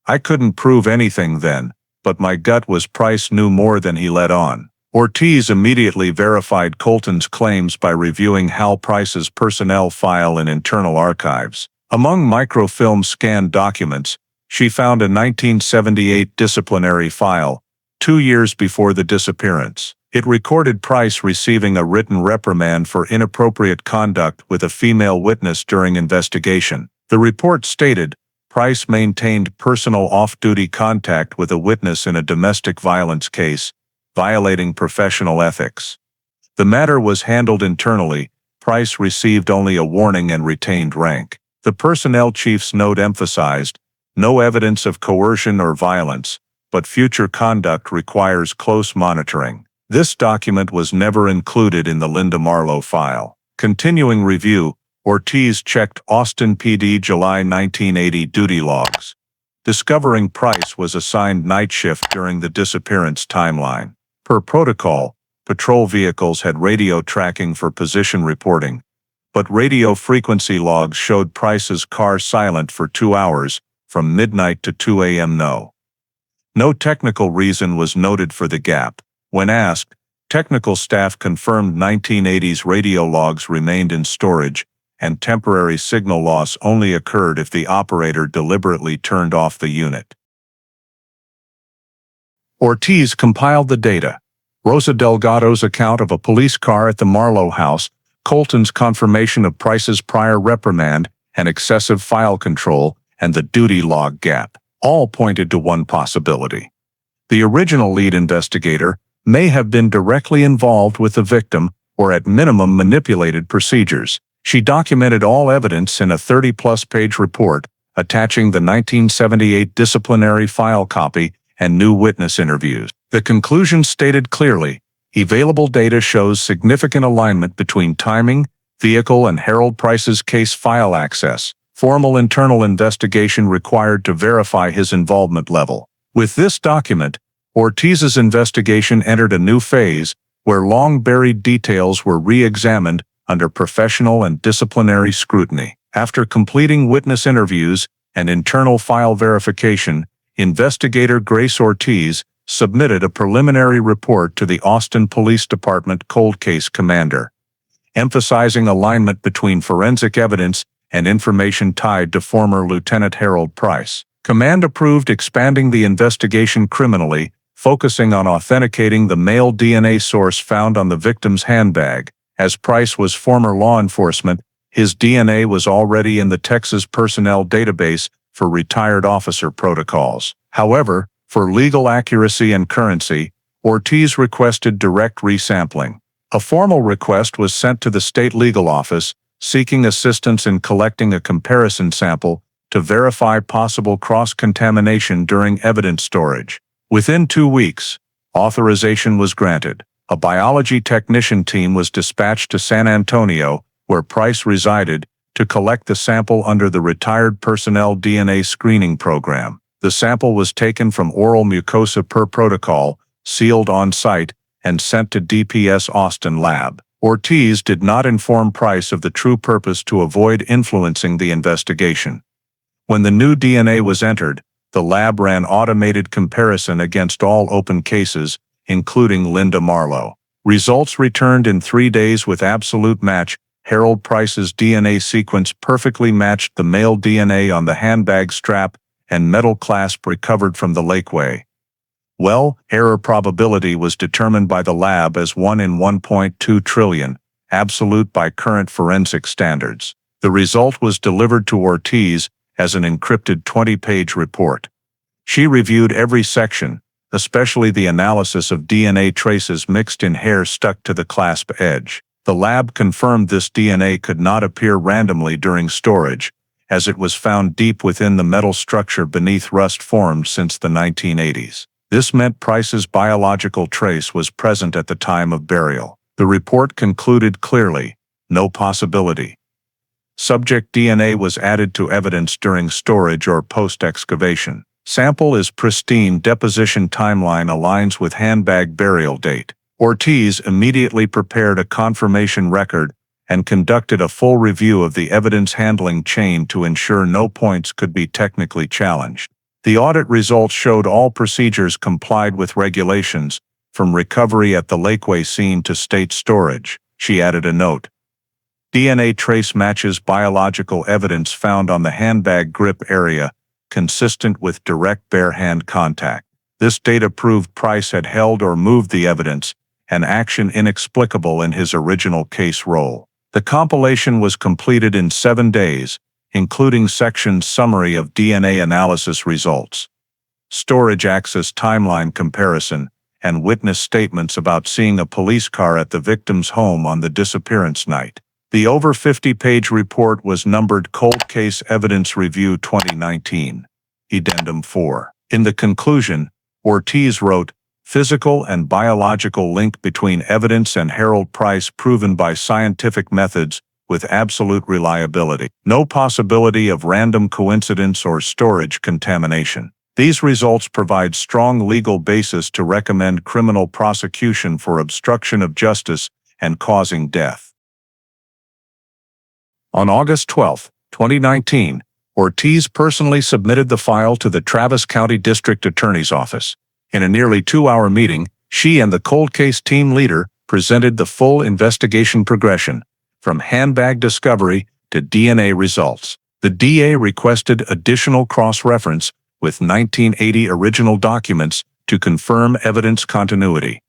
"I couldn't prove anything then, but my gut was Price knew more than he let on." Ortiz immediately verified Colton's claims by reviewing Hal Price's personnel file in internal archives. Among microfilm scanned documents, she found a 1978 disciplinary file, 2 years before the disappearance. It recorded Price receiving a written reprimand for inappropriate conduct with a female witness during investigation. The report stated, Price maintained personal off-duty contact with a witness in a domestic violence case, violating professional ethics. The matter was handled internally. Price received only a warning and retained rank. The personnel chief's note emphasized, no evidence of coercion or violence, but future conduct requires close monitoring. This document was never included in the Linda Marlowe file. Continuing review, Ortiz checked Austin PD July 1980 duty logs, discovering Price was assigned night shift during the disappearance timeline. Per protocol, patrol vehicles had radio tracking for position reporting, but radio frequency logs showed Price's car silent for 2 hours, from midnight to 2 a.m. No technical reason was noted for the gap. When asked, technical staff confirmed 1980's radio logs remained in storage, and temporary signal loss only occurred if the operator deliberately turned off the unit. Ortiz compiled the data. Rosa Delgado's account of a police car at the Marlowe house, Colton's confirmation of Price's prior reprimand and excessive file control, and the duty log gap, all pointed to one possibility. The original lead investigator, may have been directly involved with the victim or at minimum manipulated procedures. She documented all evidence in a 30-plus page report, attaching the 1978 disciplinary file copy and new witness interviews. The conclusion stated clearly, available data shows significant alignment between timing, vehicle, and Harold Price's case file access. Formal internal investigation required to verify his involvement level. With this document, Ortiz's investigation entered a new phase where long-buried details were re-examined under professional and disciplinary scrutiny. After completing witness interviews and internal file verification, investigator Grace Ortiz submitted a preliminary report to the Austin Police Department cold case commander, emphasizing alignment between forensic evidence and information tied to former Lieutenant Harold Price. Command approved expanding the investigation criminally, focusing on authenticating the male DNA source found on the victim's handbag. As Price was former law enforcement, his DNA was already in the Texas personnel database for retired officer protocols. However, for legal accuracy and currency, Ortiz requested direct resampling. A formal request was sent to the state legal office, seeking assistance in collecting a comparison sample to verify possible cross-contamination during evidence storage. Within 2 weeks, authorization was granted. A biology technician team was dispatched to San Antonio, where Price resided, to collect the sample under the Retired Personnel DNA Screening Program. The sample was taken from oral mucosa per protocol, sealed on-site, and sent to DPS Austin Lab. Ortiz did not inform Price of the true purpose to avoid influencing the investigation. When the new DNA was entered, the lab ran automated comparison against all open cases, including Linda Marlowe. Results returned in 3 days with absolute match. Harold Price's DNA sequence perfectly matched the male DNA on the handbag strap and metal clasp recovered from the Lakeway. Error probability was determined by the lab as 1 in 1.2 trillion, absolute by current forensic standards. The result was delivered to Ortiz as an encrypted 20-page report. She reviewed every section, especially the analysis of DNA traces mixed in hair stuck to the clasp edge. The lab confirmed this DNA could not appear randomly during storage, as it was found deep within the metal structure beneath rust formed since the 1980s. This meant Price's biological trace was present at the time of burial. The report concluded clearly, no possibility. Subject DNA was added to evidence during storage or post-excavation. Sample is pristine. Deposition timeline aligns with handbag burial date. Ortiz immediately prepared a confirmation record and conducted a full review of the evidence handling chain to ensure no points could be technically challenged. The audit results showed all procedures complied with regulations, from recovery at the Lakeway scene to state storage. She added a note. DNA trace matches biological evidence found on the handbag grip area, consistent with direct bare hand contact. This data proved Price had held or moved the evidence, an action inexplicable in his original case role. The compilation was completed in 7 days, including sections summary of DNA analysis results, storage access timeline comparison, and witness statements about seeing a police car at the victim's home on the disappearance night. The over 50-page report was numbered Cold Case Evidence Review 2019, Addendum 4. In the conclusion, Ortiz wrote, "Physical and biological link between evidence and Harold Price proven by scientific methods with absolute reliability. No possibility of random coincidence or storage contamination. These results provide strong legal basis to recommend criminal prosecution for obstruction of justice and causing death." On August 12, 2019, Ortiz personally submitted the file to the Travis County District Attorney's Office. In a nearly 2-hour meeting, she and the cold case team leader presented the full investigation progression, from handbag discovery to DNA results. The DA requested additional cross-reference with 1980 original documents to confirm evidence continuity.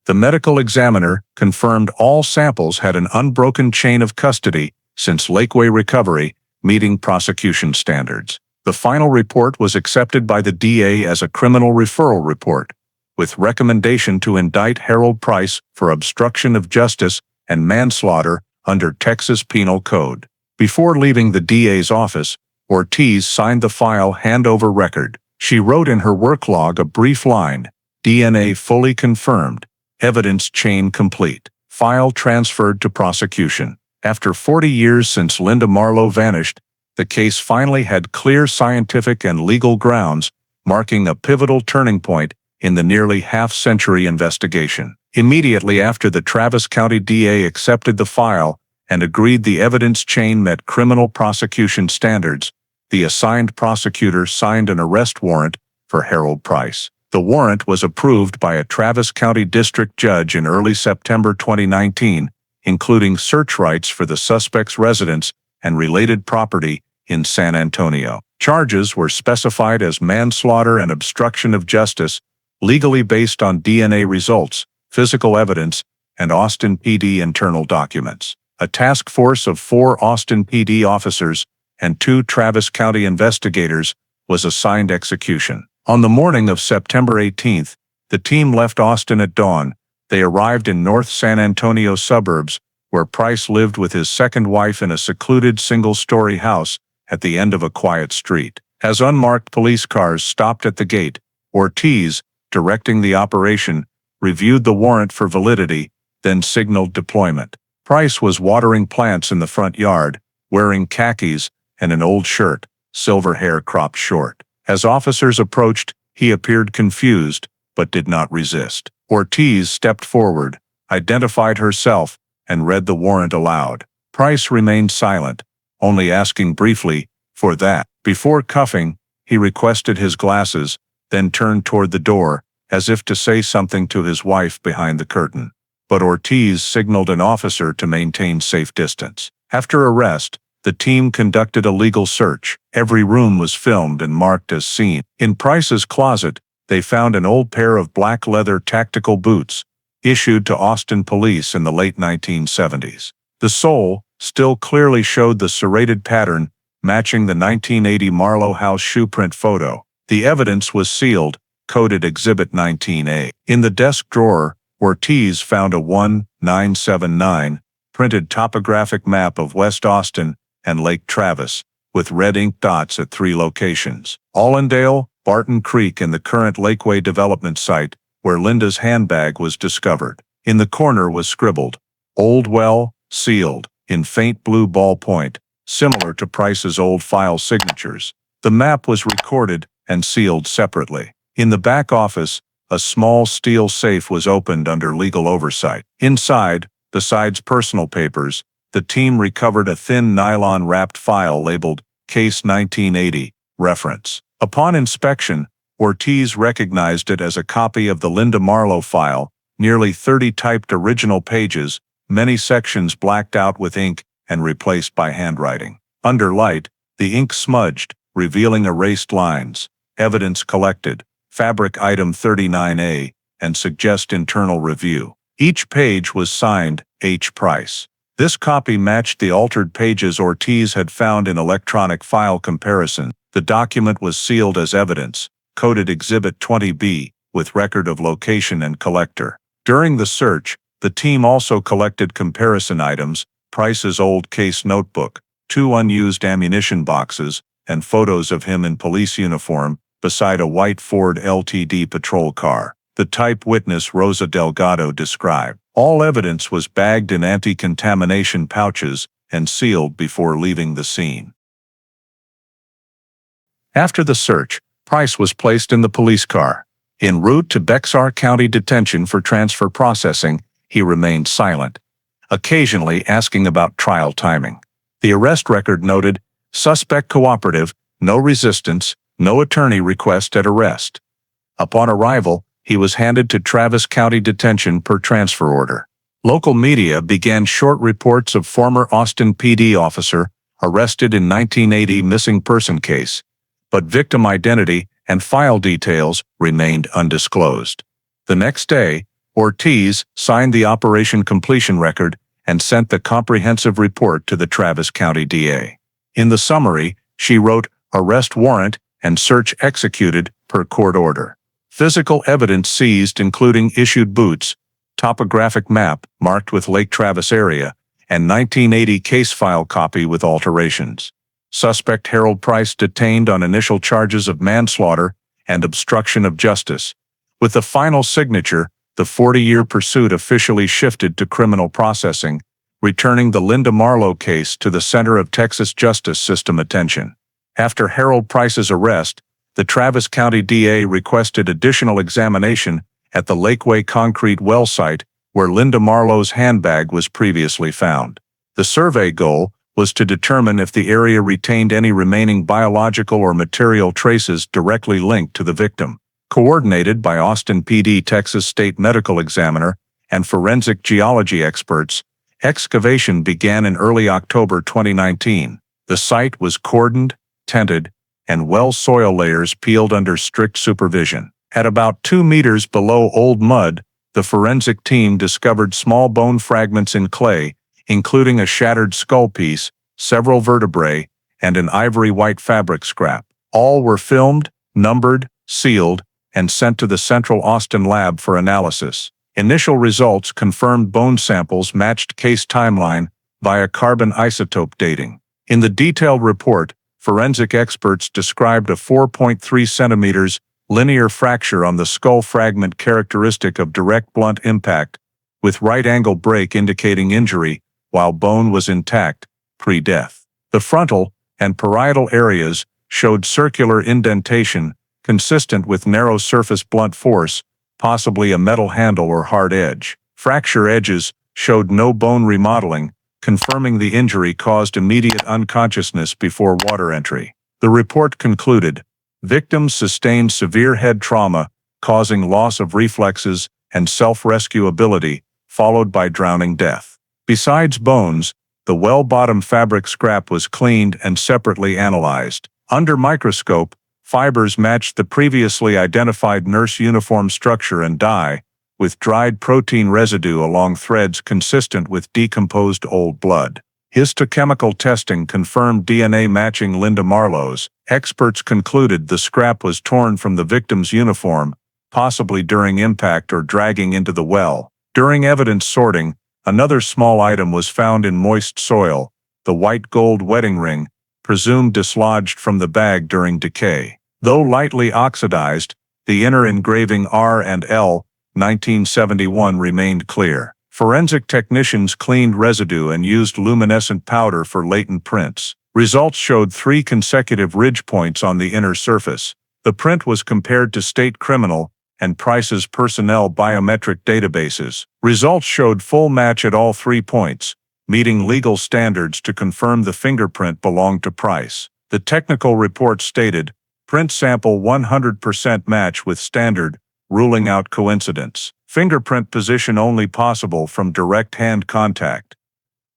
The medical examiner confirmed all samples had an unbroken chain of custody since Lakeway recovery, meeting prosecution standards. The final report was accepted by the DA as a criminal referral report, with recommendation to indict Harold Price for obstruction of justice and manslaughter under Texas Penal Code. Before leaving the DA's office, Ortiz signed the file handover record. She wrote in her work log a brief line, "DNA fully confirmed. Evidence chain complete. File transferred to prosecution." After 40 years since Linda Marlowe vanished, the case finally had clear scientific and legal grounds, marking a pivotal turning point in the nearly half-century investigation. Immediately after the Travis County DA accepted the file and agreed the evidence chain met criminal prosecution standards, the assigned prosecutor signed an arrest warrant for Harold Price. The warrant was approved by a Travis County district judge in early September 2019, including search rights for the suspect's residence and related property in San Antonio. Charges were specified as manslaughter and obstruction of justice, legally based on DNA results, physical evidence, and Austin PD internal documents. A task force of 4 Austin PD officers and 2 Travis County investigators was assigned execution. On the morning of September 18th, the team left Austin at dawn. They arrived in North San Antonio suburbs, where Price lived with his second wife in a secluded single-story house at the end of a quiet street. As unmarked police cars stopped at the gate, Ortiz, directing the operation, reviewed the warrant for validity, then signaled deployment. Price was watering plants in the front yard, wearing khakis and an old shirt, silver hair cropped short. As officers approached, he appeared confused, but did not resist. Ortiz stepped forward, identified herself, and read the warrant aloud. Price remained silent, only asking briefly, "For that?" Before cuffing, he requested his glasses, then turned toward the door, as if to say something to his wife behind the curtain. But Ortiz signaled an officer to maintain safe distance. After arrest, the team conducted a legal search. Every room was filmed and marked as seen. In Price's closet, they found an old pair of black leather tactical boots, issued to Austin police in the late 1970s. The sole still clearly showed the serrated pattern, matching the 1980 Marlowe House shoe print photo. The evidence was sealed, coded Exhibit 19A. In the desk drawer, Ortiz found a 1979 printed topographic map of West Austin and Lake Travis, with red ink dots at 3 locations: Allendale, Barton Creek, and the current Lakeway development site, where Linda's handbag was discovered. In the corner was scribbled, "Old Well, sealed," in faint blue ballpoint, similar to Price's old file signatures. The map was recorded and sealed separately. In the back office, a small steel safe was opened under legal oversight. Inside, besides personal papers, the team recovered a thin nylon-wrapped file labeled Case 1980, Reference. Upon inspection, Ortiz recognized it as a copy of the Linda Marlowe file, nearly 30 typed original pages, many sections blacked out with ink and replaced by handwriting. Under light, the ink smudged, revealing erased lines. Evidence collected, Fabric Item 39A, and Suggest Internal Review. Each page was signed, H. Price. This copy matched the altered pages Ortiz had found in electronic file comparison. The document was sealed as evidence, coded Exhibit 20B, with record of location and collector. During the search, the team also collected comparison items, Price's old case notebook, 2 unused ammunition boxes, and photos of him in police uniform beside a white Ford LTD patrol car, the type witness Rosa Delgado described. All evidence was bagged in anti-contamination pouches and sealed before leaving the scene. After the search, Price was placed in the police car. En route to Bexar County Detention for transfer processing, he remained silent, occasionally asking about trial timing. The arrest record noted, "Suspect cooperative, no resistance, no attorney request at arrest." Upon arrival, he was handed to Travis County Detention per transfer order. Local media began short reports of former Austin PD officer arrested in 1980 missing person case, but victim identity and file details remained undisclosed. The next day, Ortiz signed the operation completion record and sent the comprehensive report to the Travis County DA. In the summary, she wrote, "Arrest warrant and search executed per court order. Physical evidence seized including issued boots, topographic map marked with Lake Travis area, and 1980 case file copy with alterations. Suspect Harold Price detained on initial charges of manslaughter and obstruction of justice. With the final signature, the 40-year pursuit officially shifted to criminal processing, returning the Linda Marlowe case to the center of Texas justice system attention. After Harold Price's arrest, the Travis County DA requested additional examination at the Lakeway concrete well site where Linda Marlowe's handbag was previously found. The survey goal was to determine if the area retained any remaining biological or material traces directly linked to the victim. Coordinated by Austin PD Texas State Medical Examiner and forensic geology experts, excavation began in early October 2019. The site was cordoned, tented, and well soil layers peeled under strict supervision. At about 2 meters below old mud, the forensic team discovered small bone fragments in clay, including a shattered skull piece, several vertebrae, and an ivory white fabric scrap. All were filmed, numbered, sealed, and sent to the Central Austin lab for analysis. Initial results confirmed bone samples matched case timeline via carbon isotope dating. In the detailed report, forensic experts described a 4.3 centimeters linear fracture on the skull fragment characteristic of direct blunt impact, with right-angle break indicating injury, while bone was intact, pre-death. The frontal and parietal areas showed circular indentation consistent with narrow surface blunt force, possibly a metal handle or hard edge. Fracture edges showed no bone remodeling, confirming the injury caused immediate unconsciousness before water entry. The report concluded, victims sustained severe head trauma, causing loss of reflexes and self-rescue ability, followed by drowning death. Besides bones, the well-bottom fabric scrap was cleaned and separately analyzed. Under microscope, fibers matched the previously identified nurse uniform structure and dye, with dried protein residue along threads consistent with decomposed old blood. Histochemical testing confirmed DNA matching Linda Marlowe's. Experts concluded the scrap was torn from the victim's uniform, possibly during impact or dragging into the well. During evidence sorting, another small item was found in moist soil, the white gold wedding ring, presumed dislodged from the bag during decay. Though lightly oxidized, the inner engraving R and L, 1971 remained clear. Forensic technicians cleaned residue and used luminescent powder for latent prints. Results showed 3 consecutive ridge points on the inner surface. The print was compared to state criminal and Price's personnel biometric databases. Results showed full match at all 3 points, meeting legal standards to confirm the fingerprint belonged to Price. The technical report stated, print sample 100% match with standard, ruling out coincidence. Fingerprint position only possible from direct hand contact.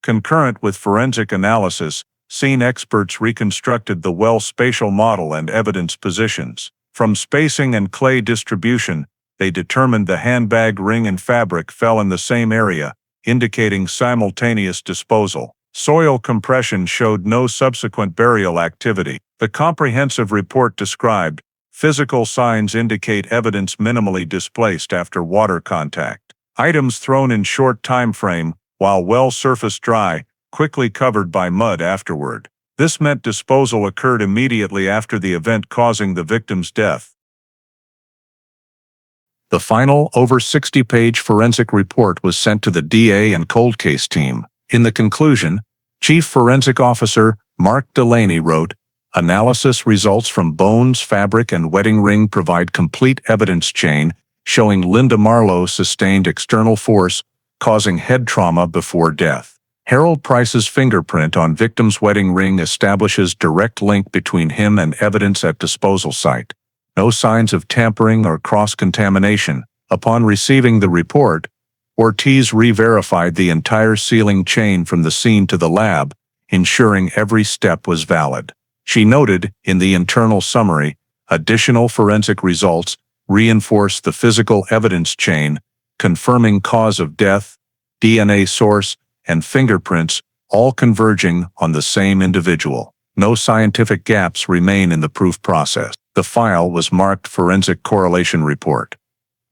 Concurrent with forensic analysis, scene experts reconstructed the well spatial model and evidence positions. From spacing and clay distribution, they determined the handbag ring and fabric fell in the same area, indicating simultaneous disposal. Soil compression showed no subsequent burial activity. The comprehensive report described, physical signs indicate evidence minimally displaced after water contact. Items thrown in short time frame, while well surface dry, quickly covered by mud afterward. This meant disposal occurred immediately after the event causing the victim's death. The final, over 60-page forensic report was sent to the DA and cold case team. In the conclusion, Chief Forensic Officer Mark Delaney wrote, analysis results from bones, fabric, and wedding ring provide complete evidence chain showing Linda Marlowe sustained external force, causing head trauma before death. Harold Price's fingerprint on victim's wedding ring establishes direct link between him and evidence at disposal site. No signs of tampering or cross-contamination. Upon receiving the report, Ortiz re-verified the entire sealing chain from the scene to the lab, ensuring every step was valid. She noted, in the internal summary, additional forensic results reinforce the physical evidence chain, confirming cause of death, DNA source, and fingerprints, all converging on the same individual. No scientific gaps remain in the proof process. The file was marked Forensic Correlation Report.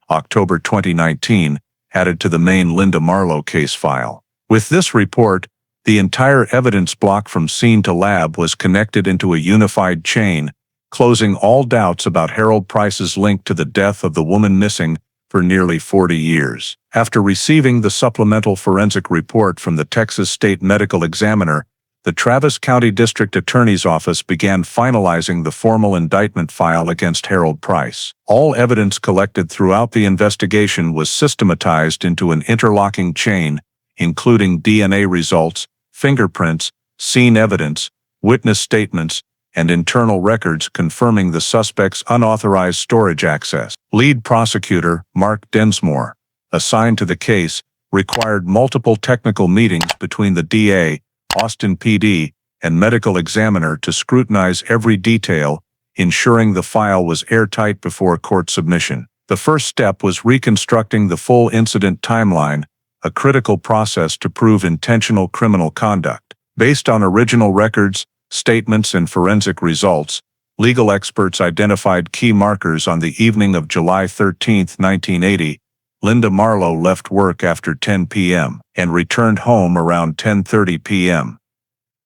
October 2019, added to the main Linda Marlowe case file. With this report, the entire evidence block from scene to lab was connected into a unified chain, closing all doubts about Harold Price's link to the death of the woman missing for nearly 40 years. After receiving the supplemental forensic report from the Texas State Medical Examiner, the Travis County District Attorney's Office began finalizing the formal indictment file against Harold Price. All evidence collected throughout the investigation was systematized into an interlocking chain, including DNA results, fingerprints, scene evidence, witness statements, and internal records confirming the suspect's unauthorized storage access. Lead prosecutor, Mark Densmore, assigned to the case, required multiple technical meetings between the DA, Austin PD, and medical examiner to scrutinize every detail, ensuring the file was airtight before court submission. The first step was reconstructing the full incident timeline, a critical process to prove intentional criminal conduct. Based on original records, statements, and forensic results, legal experts identified key markers. On the evening of July 13, 1980, Linda Marlowe left work after 10 p.m. and returned home around 10:30 p.m.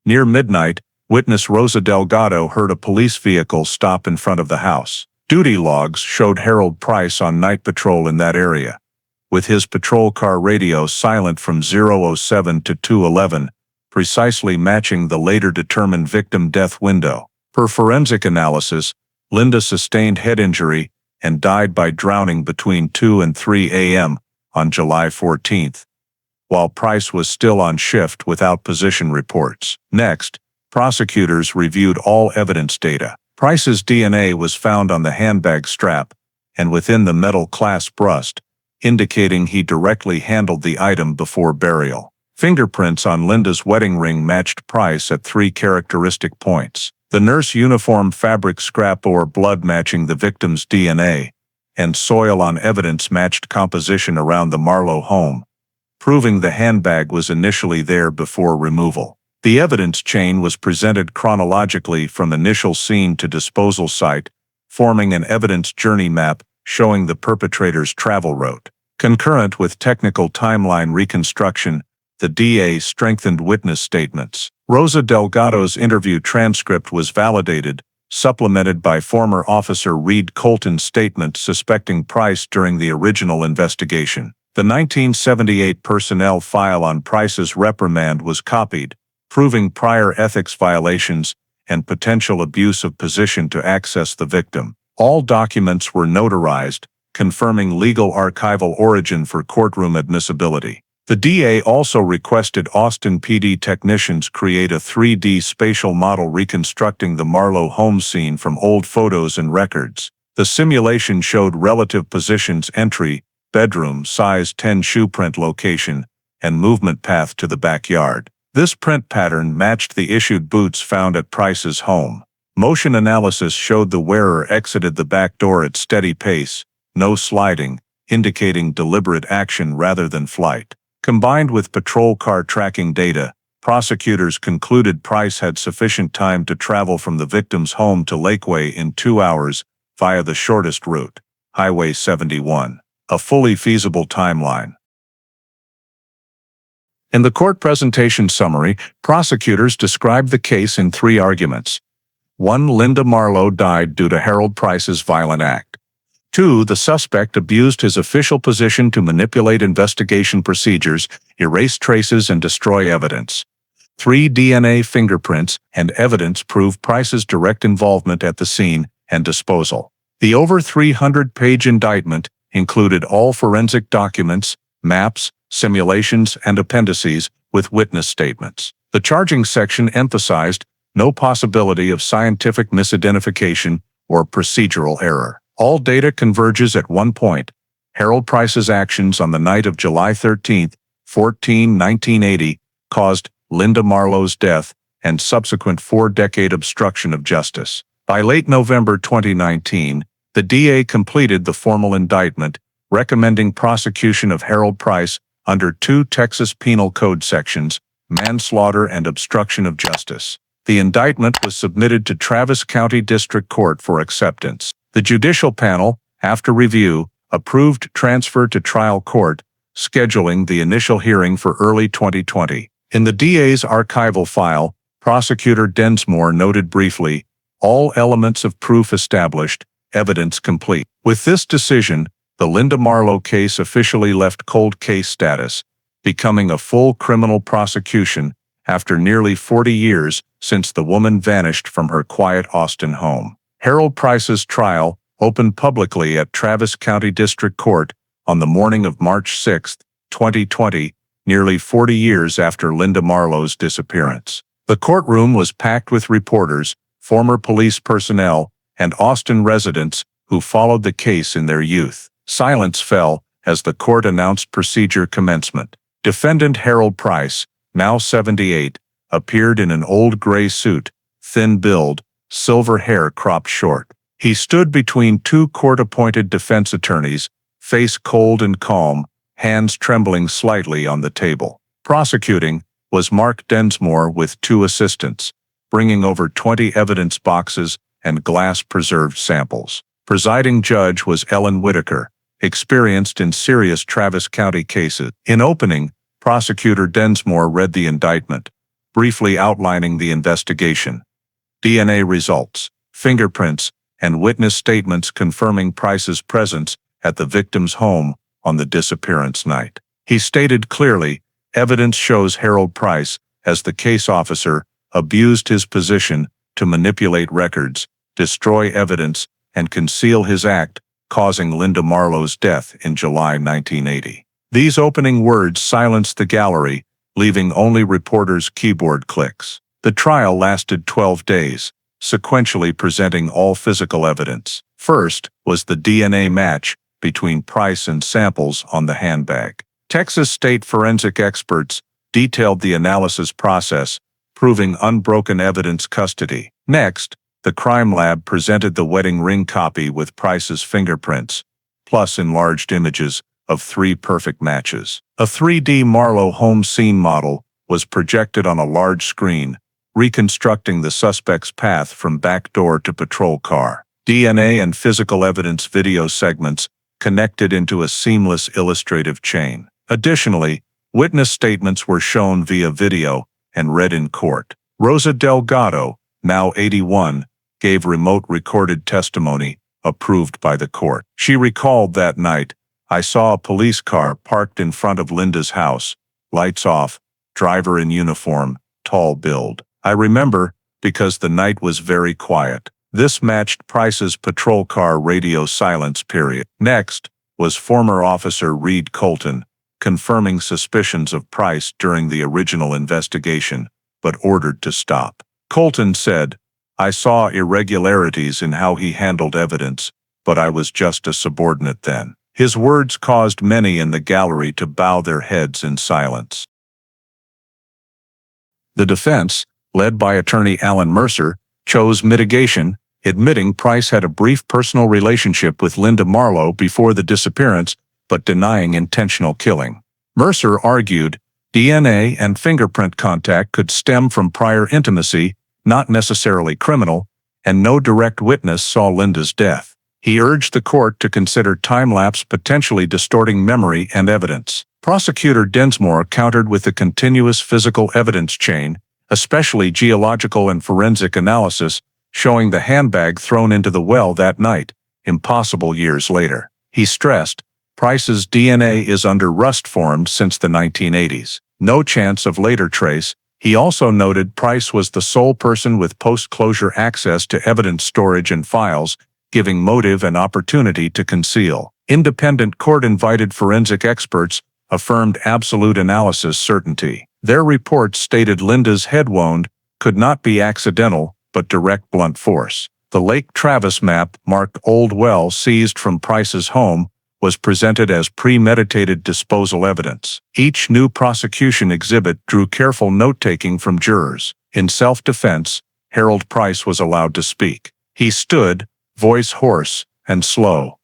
Near midnight, witness Rosa Delgado heard a police vehicle stop in front of the house. Duty logs showed Harold Price on night patrol in that area, with his patrol car radio silent from 007 to 211, precisely matching the later determined victim death window. Per forensic analysis, Linda sustained head injury and died by drowning between 2 and 3 a.m. on July 14, while Price was still on shift without position reports. Next, prosecutors reviewed all evidence data. Price's DNA was found on the handbag strap and within the metal clasp rust, indicating he directly handled the item before burial. Fingerprints on Linda's wedding ring matched Price at 3 characteristic points. The nurse uniform fabric scrap bore blood matching the victim's DNA, and soil on evidence matched composition around the Marlowe home, proving the handbag was initially there before removal. The evidence chain was presented chronologically from initial scene to disposal site, forming an evidence journey map showing the perpetrator's travel route. Concurrent with technical timeline reconstruction, the DA strengthened witness statements. Rosa Delgado's interview transcript was validated, supplemented by former officer Reed Colton's statement suspecting Price during the original investigation. The 1978 personnel file on Price's reprimand was copied, proving prior ethics violations and potential abuse of position to access the victim. All documents were notarized, confirming legal archival origin for courtroom admissibility. The DA also requested Austin PD technicians create a 3D spatial model reconstructing the Marlowe home scene from old photos and records. The simulation showed relative positions: entry, bedroom, size 10 shoe print location, and movement path to the backyard. This print pattern matched the issued boots found at Price's home. Motion analysis showed the wearer exited the back door at steady pace, no sliding, indicating deliberate action rather than flight. Combined with patrol car tracking data, prosecutors concluded Price had sufficient time to travel from the victim's home to Lakeway in 2 hours via the shortest route, Highway 71, a fully feasible timeline. In the court presentation summary, prosecutors described the case in 3 arguments. 1. Linda Marlowe died due to Harold Price's violent act. 2. The suspect abused his official position to manipulate investigation procedures, erase traces, and destroy evidence. 3. DNA fingerprints and evidence prove Price's direct involvement at the scene and disposal. The over 300-page indictment included all forensic documents, maps, simulations, and appendices with witness statements. The charging section emphasized no possibility of scientific misidentification or procedural error. All data converges at one point: Harold Price's actions on the night of July 13, 1980, caused Linda Marlowe's death and subsequent 4-decade obstruction of justice. By late November 2019, the DA completed the formal indictment, recommending prosecution of Harold Price under 2 Texas Penal Code sections, manslaughter and obstruction of justice. The indictment was submitted to Travis County District Court for acceptance. The judicial panel, after review, approved transfer to trial court, scheduling the initial hearing for early 2020. In the DA's archival file, Prosecutor Densmore noted briefly, "All elements of proof established, evidence complete." With this decision, the Linda Marlowe case officially left cold case status, becoming a full criminal prosecution after nearly 40 years since the woman vanished from her quiet Austin home. Harold Price's trial opened publicly at Travis County District Court on the morning of March 6, 2020, nearly 40 years after Linda Marlowe's disappearance. The courtroom was packed with reporters, former police personnel, and Austin residents who followed the case in their youth. Silence fell as the court announced procedure commencement. Defendant Harold Price, now 78, appeared in an old gray suit, thin build, silver hair cropped short. He stood between two court-appointed defense attorneys, face cold and calm, hands trembling slightly on the table. Prosecuting was Mark Densmore with two assistants, bringing over 20 evidence boxes and glass-preserved samples. Presiding judge was Ellen Whitaker, experienced in serious Travis County cases. In opening, Prosecutor Densmore read the indictment, briefly outlining the investigation. DNA results, fingerprints, and witness statements confirming Price's presence at the victim's home on the disappearance night. He stated clearly, evidence shows Harold Price, as the case officer, abused his position to manipulate records, destroy evidence, and conceal his act, causing Linda Marlowe's death in July 1980. These opening words silenced the gallery, leaving only reporters' keyboard clicks. The trial lasted 12 days, sequentially presenting all physical evidence. First was the DNA match between Price and samples on the handbag. Texas state forensic experts detailed the analysis process, proving unbroken evidence custody. Next, the crime lab presented the wedding ring copy with Price's fingerprints, plus enlarged images of 3 perfect matches. A 3D Marlowe home scene model was projected on a large screen, reconstructing the suspect's path from back door to patrol car. DNA and physical evidence video segments connected into a seamless illustrative chain. Additionally, witness statements were shown via video and read in court. Rosa Delgado, now 81, gave remote recorded testimony approved by the court. She recalled that night, "I saw a police car parked in front of Linda's house, lights off, driver in uniform, tall build. I remember because the night was very quiet." This matched Price's patrol car radio silence period. Next was former Officer Reed Colton, confirming suspicions of Price during the original investigation, but ordered to stop. Colton said, "I saw irregularities in how he handled evidence, but I was just a subordinate then." His words caused many in the gallery to bow their heads in silence. The defense, led by attorney Alan Mercer, chose mitigation, admitting Price had a brief personal relationship with Linda Marlowe before the disappearance, but denying intentional killing. Mercer argued DNA and fingerprint contact could stem from prior intimacy, not necessarily criminal, and no direct witness saw Linda's death. He urged the court to consider time-lapse potentially distorting memory and evidence. Prosecutor Densmore countered with the continuous physical evidence chain, especially geological and forensic analysis, showing the handbag thrown into the well that night, impossible years later. He stressed, Price's DNA is under rust formed since the 1980s. No chance of later trace. He also noted Price was the sole person with post-closure access to evidence storage and files, giving motive and opportunity to conceal. Independent court-invited forensic experts affirmed absolute analysis certainty. Their reports stated Linda's head wound could not be accidental, but direct blunt force. The Lake Travis map marked Old Well seized from Price's home was presented as premeditated disposal evidence. Each new prosecution exhibit drew careful note-taking from jurors. In self-defense, Harold Price was allowed to speak. He stood, voice hoarse and slow.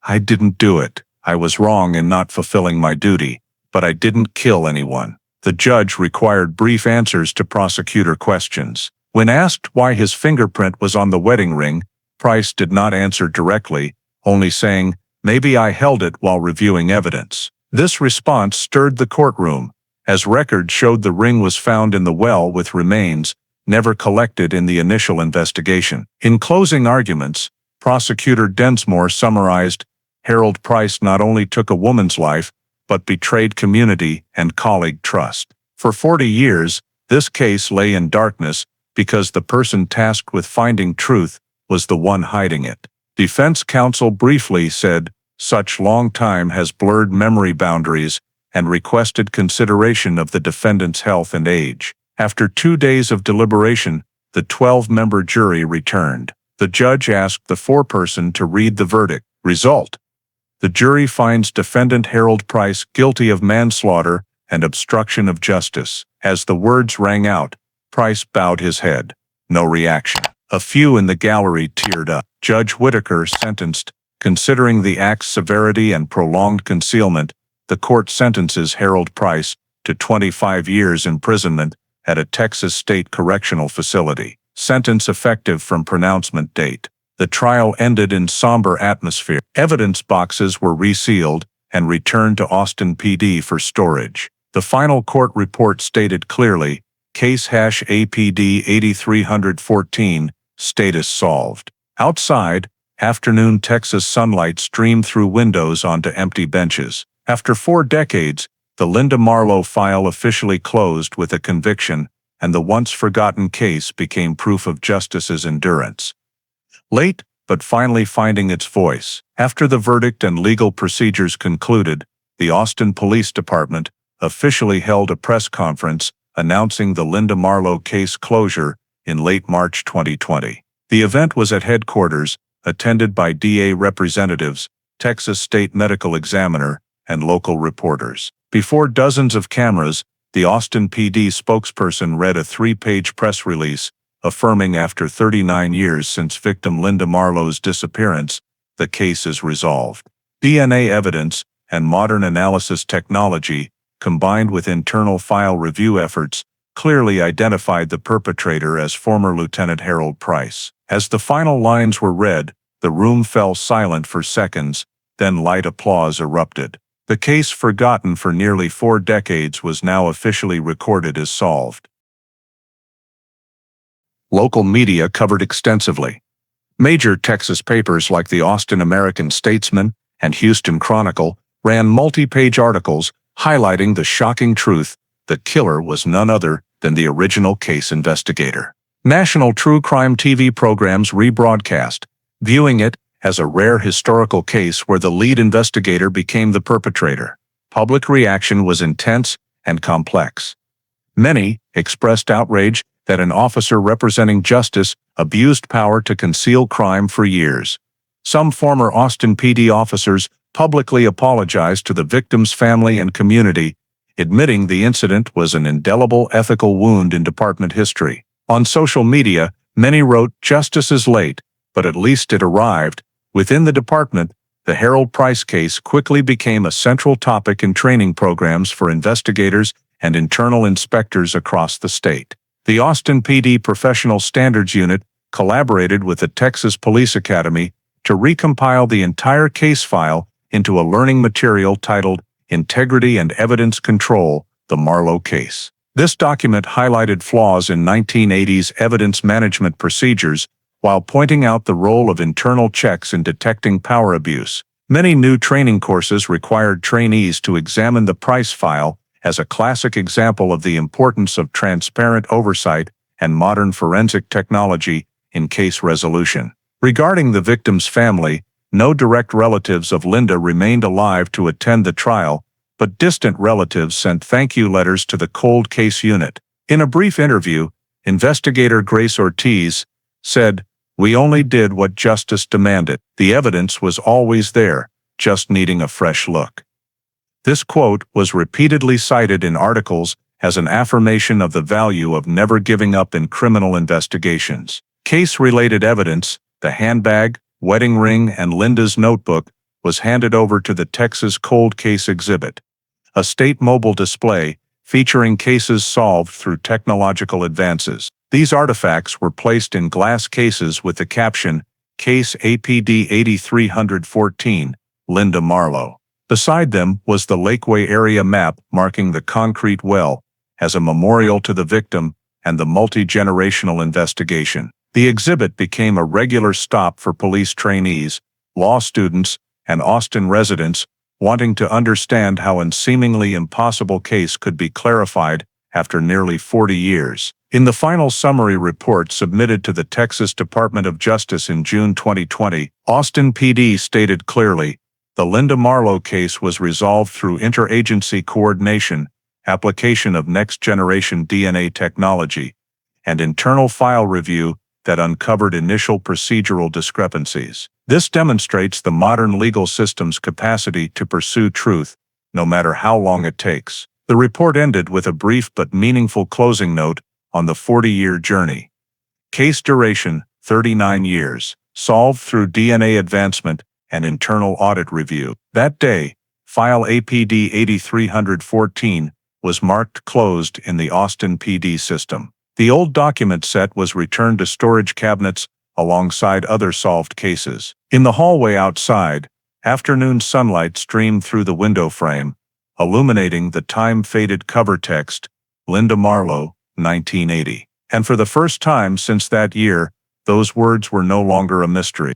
"I didn't do it. I was wrong in not fulfilling my duty, but I didn't kill anyone." The judge required brief answers to prosecutor questions. When asked why his fingerprint was on the wedding ring, Price did not answer directly, only saying, "Maybe I held it while reviewing evidence." This response stirred the courtroom, as records showed the ring was found in the well with remains never collected in the initial investigation. In closing arguments, Prosecutor Densmore summarized, "Harold Price not only took a woman's life, but betrayed community and colleague trust." For 40 years, this case lay in darkness because the person tasked with finding truth was the one hiding it. Defense counsel briefly said, "Such long time has blurred memory boundaries," and requested consideration of the defendant's health and age. After 2 days of deliberation, the 12-member jury returned. The judge asked the foreperson to read the verdict. Result: the jury finds defendant Harold Price guilty of manslaughter and obstruction of justice. As the words rang out, Price bowed his head. No reaction. A few in the gallery teared up. Judge Whitaker sentenced, considering the act's severity and prolonged concealment, the court sentences Harold Price to 25 years imprisonment at a Texas state correctional facility. Sentence effective from pronouncement date. The trial ended in somber atmosphere. Evidence boxes were resealed and returned to Austin PD for storage. The final court report stated clearly, Case #APD 8314, status solved. Outside, afternoon Texas sunlight streamed through windows onto empty benches. After 4 decades, the Linda Marlowe file officially closed with a conviction, and the once-forgotten case became proof of justice's endurance. Late, but finally finding its voice. After the verdict and legal procedures concluded, the Austin Police Department officially held a press conference announcing the Linda Marlowe case closure in late March 2020. The event was at headquarters, attended by DA representatives, Texas State Medical Examiner, and local reporters. Before dozens of cameras, the Austin PD spokesperson read a 3-page press release, affirming after 39 years since victim Linda Marlowe's disappearance, the case is resolved. DNA evidence and modern analysis technology, combined with internal file review efforts, clearly identified the perpetrator as former Lieutenant Harold Price. As the final lines were read, the room fell silent for seconds, then light applause erupted. The case forgotten for nearly 4 decades was now officially recorded as solved. Local media covered extensively. Major Texas papers like the Austin American-Statesman and Houston Chronicle ran multi-page articles highlighting the shocking truth: the killer was none other than the original case investigator. National true crime TV programs rebroadcast, viewing it as a rare historical case where the lead investigator became the perpetrator. Public reaction was intense and complex. Many expressed outrage that an officer representing justice abused power to conceal crime for years. Some former Austin PD officers publicly apologized to the victim's family and community, admitting the incident was an indelible ethical wound in department history. On social media, many wrote, "Justice is late, but at least it arrived." Within the department, the Harold Price case quickly became a central topic in training programs for investigators and internal inspectors across the state. The Austin PD Professional Standards Unit collaborated with the Texas Police Academy to recompile the entire case file into a learning material titled Integrity and Evidence Control: The Marlowe Case. This document highlighted flaws in 1980s evidence management procedures while pointing out the role of internal checks in detecting power abuse. Many new training courses required trainees to examine the Price file as a classic example of the importance of transparent oversight and modern forensic technology in case resolution. Regarding the victim's family, no direct relatives of Linda remained alive to attend the trial, but distant relatives sent thank you letters to the cold case unit. In a brief interview, investigator Grace Ortiz said, "We only did what justice demanded. The evidence was always there, just needing a fresh look." This quote was repeatedly cited in articles as an affirmation of the value of never giving up in criminal investigations. Case-related evidence, the handbag, wedding ring, and Linda's notebook, was handed over to the Texas Cold Case Exhibit, a state mobile display featuring cases solved through technological advances. These artifacts were placed in glass cases with the caption, Case APD 8314, Linda Marlowe. Beside them was the Lakeway area map marking the concrete well as a memorial to the victim and the multi-generational investigation. The exhibit became a regular stop for police trainees, law students, and Austin residents wanting to understand how a seemingly impossible case could be clarified after nearly 40 years. In the final summary report submitted to the Texas Department of Justice in June 2020, Austin PD stated clearly, the Linda Marlowe case was resolved through interagency coordination, application of next-generation DNA technology, and internal file review that uncovered initial procedural discrepancies. This demonstrates the modern legal system's capacity to pursue truth, no matter how long it takes. The report ended with a brief but meaningful closing note on the 40-year journey. Case duration, 39 years, solved through DNA advancement and internal audit review. That day, file APD 8314 was marked closed in the Austin PD system. The old document set was returned to storage cabinets alongside other solved cases. In the hallway outside, afternoon sunlight streamed through the window frame, illuminating the time-faded cover text, Linda Marlowe, 1980. And for the first time since that year, those words were no longer a mystery.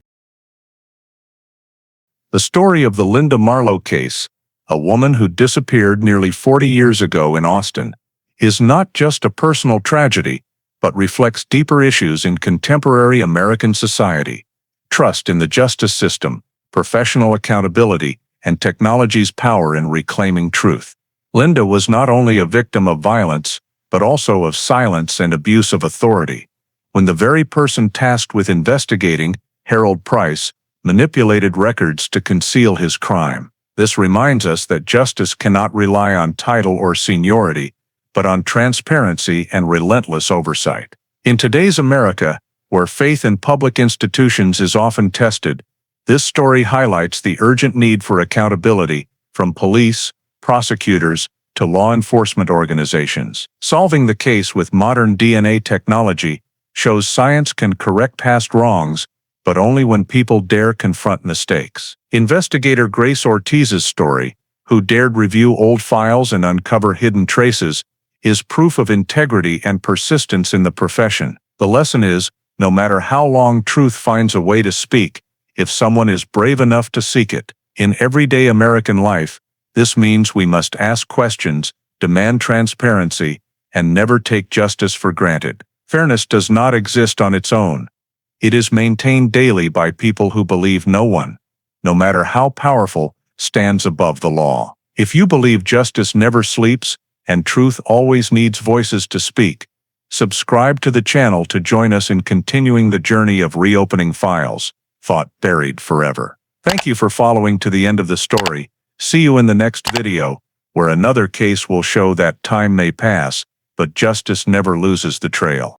The story of the Linda Marlowe case, a woman who disappeared nearly 40 years ago in Austin, is not just a personal tragedy, but reflects deeper issues in contemporary American society: trust in the justice system, professional accountability, and technology's power in reclaiming truth. Linda was not only a victim of violence, but also of silence and abuse of authority. When the very person tasked with investigating, Harold Price, manipulated records to conceal his crime. This reminds us that justice cannot rely on title or seniority, but on transparency and relentless oversight. In today's America, where faith in public institutions is often tested, this story highlights the urgent need for accountability from police, prosecutors, to law enforcement organizations. Solving the case with modern DNA technology shows science can correct past wrongs, but only when people dare confront mistakes. Investigator Grace Ortiz's story, who dared review old files and uncover hidden traces, is proof of integrity and persistence in the profession. The lesson is, no matter how long truth finds a way to speak, if someone is brave enough to seek it. In everyday American life, this means we must ask questions, demand transparency, and never take justice for granted. Fairness does not exist on its own. It is maintained daily by people who believe no one, no matter how powerful, stands above the law. If you believe justice never sleeps, and truth always needs voices to speak, subscribe to the channel to join us in continuing the journey of reopening files, thought buried forever. Thank you for following to the end of the story. See you in the next video, where another case will show that time may pass, but justice never loses the trail.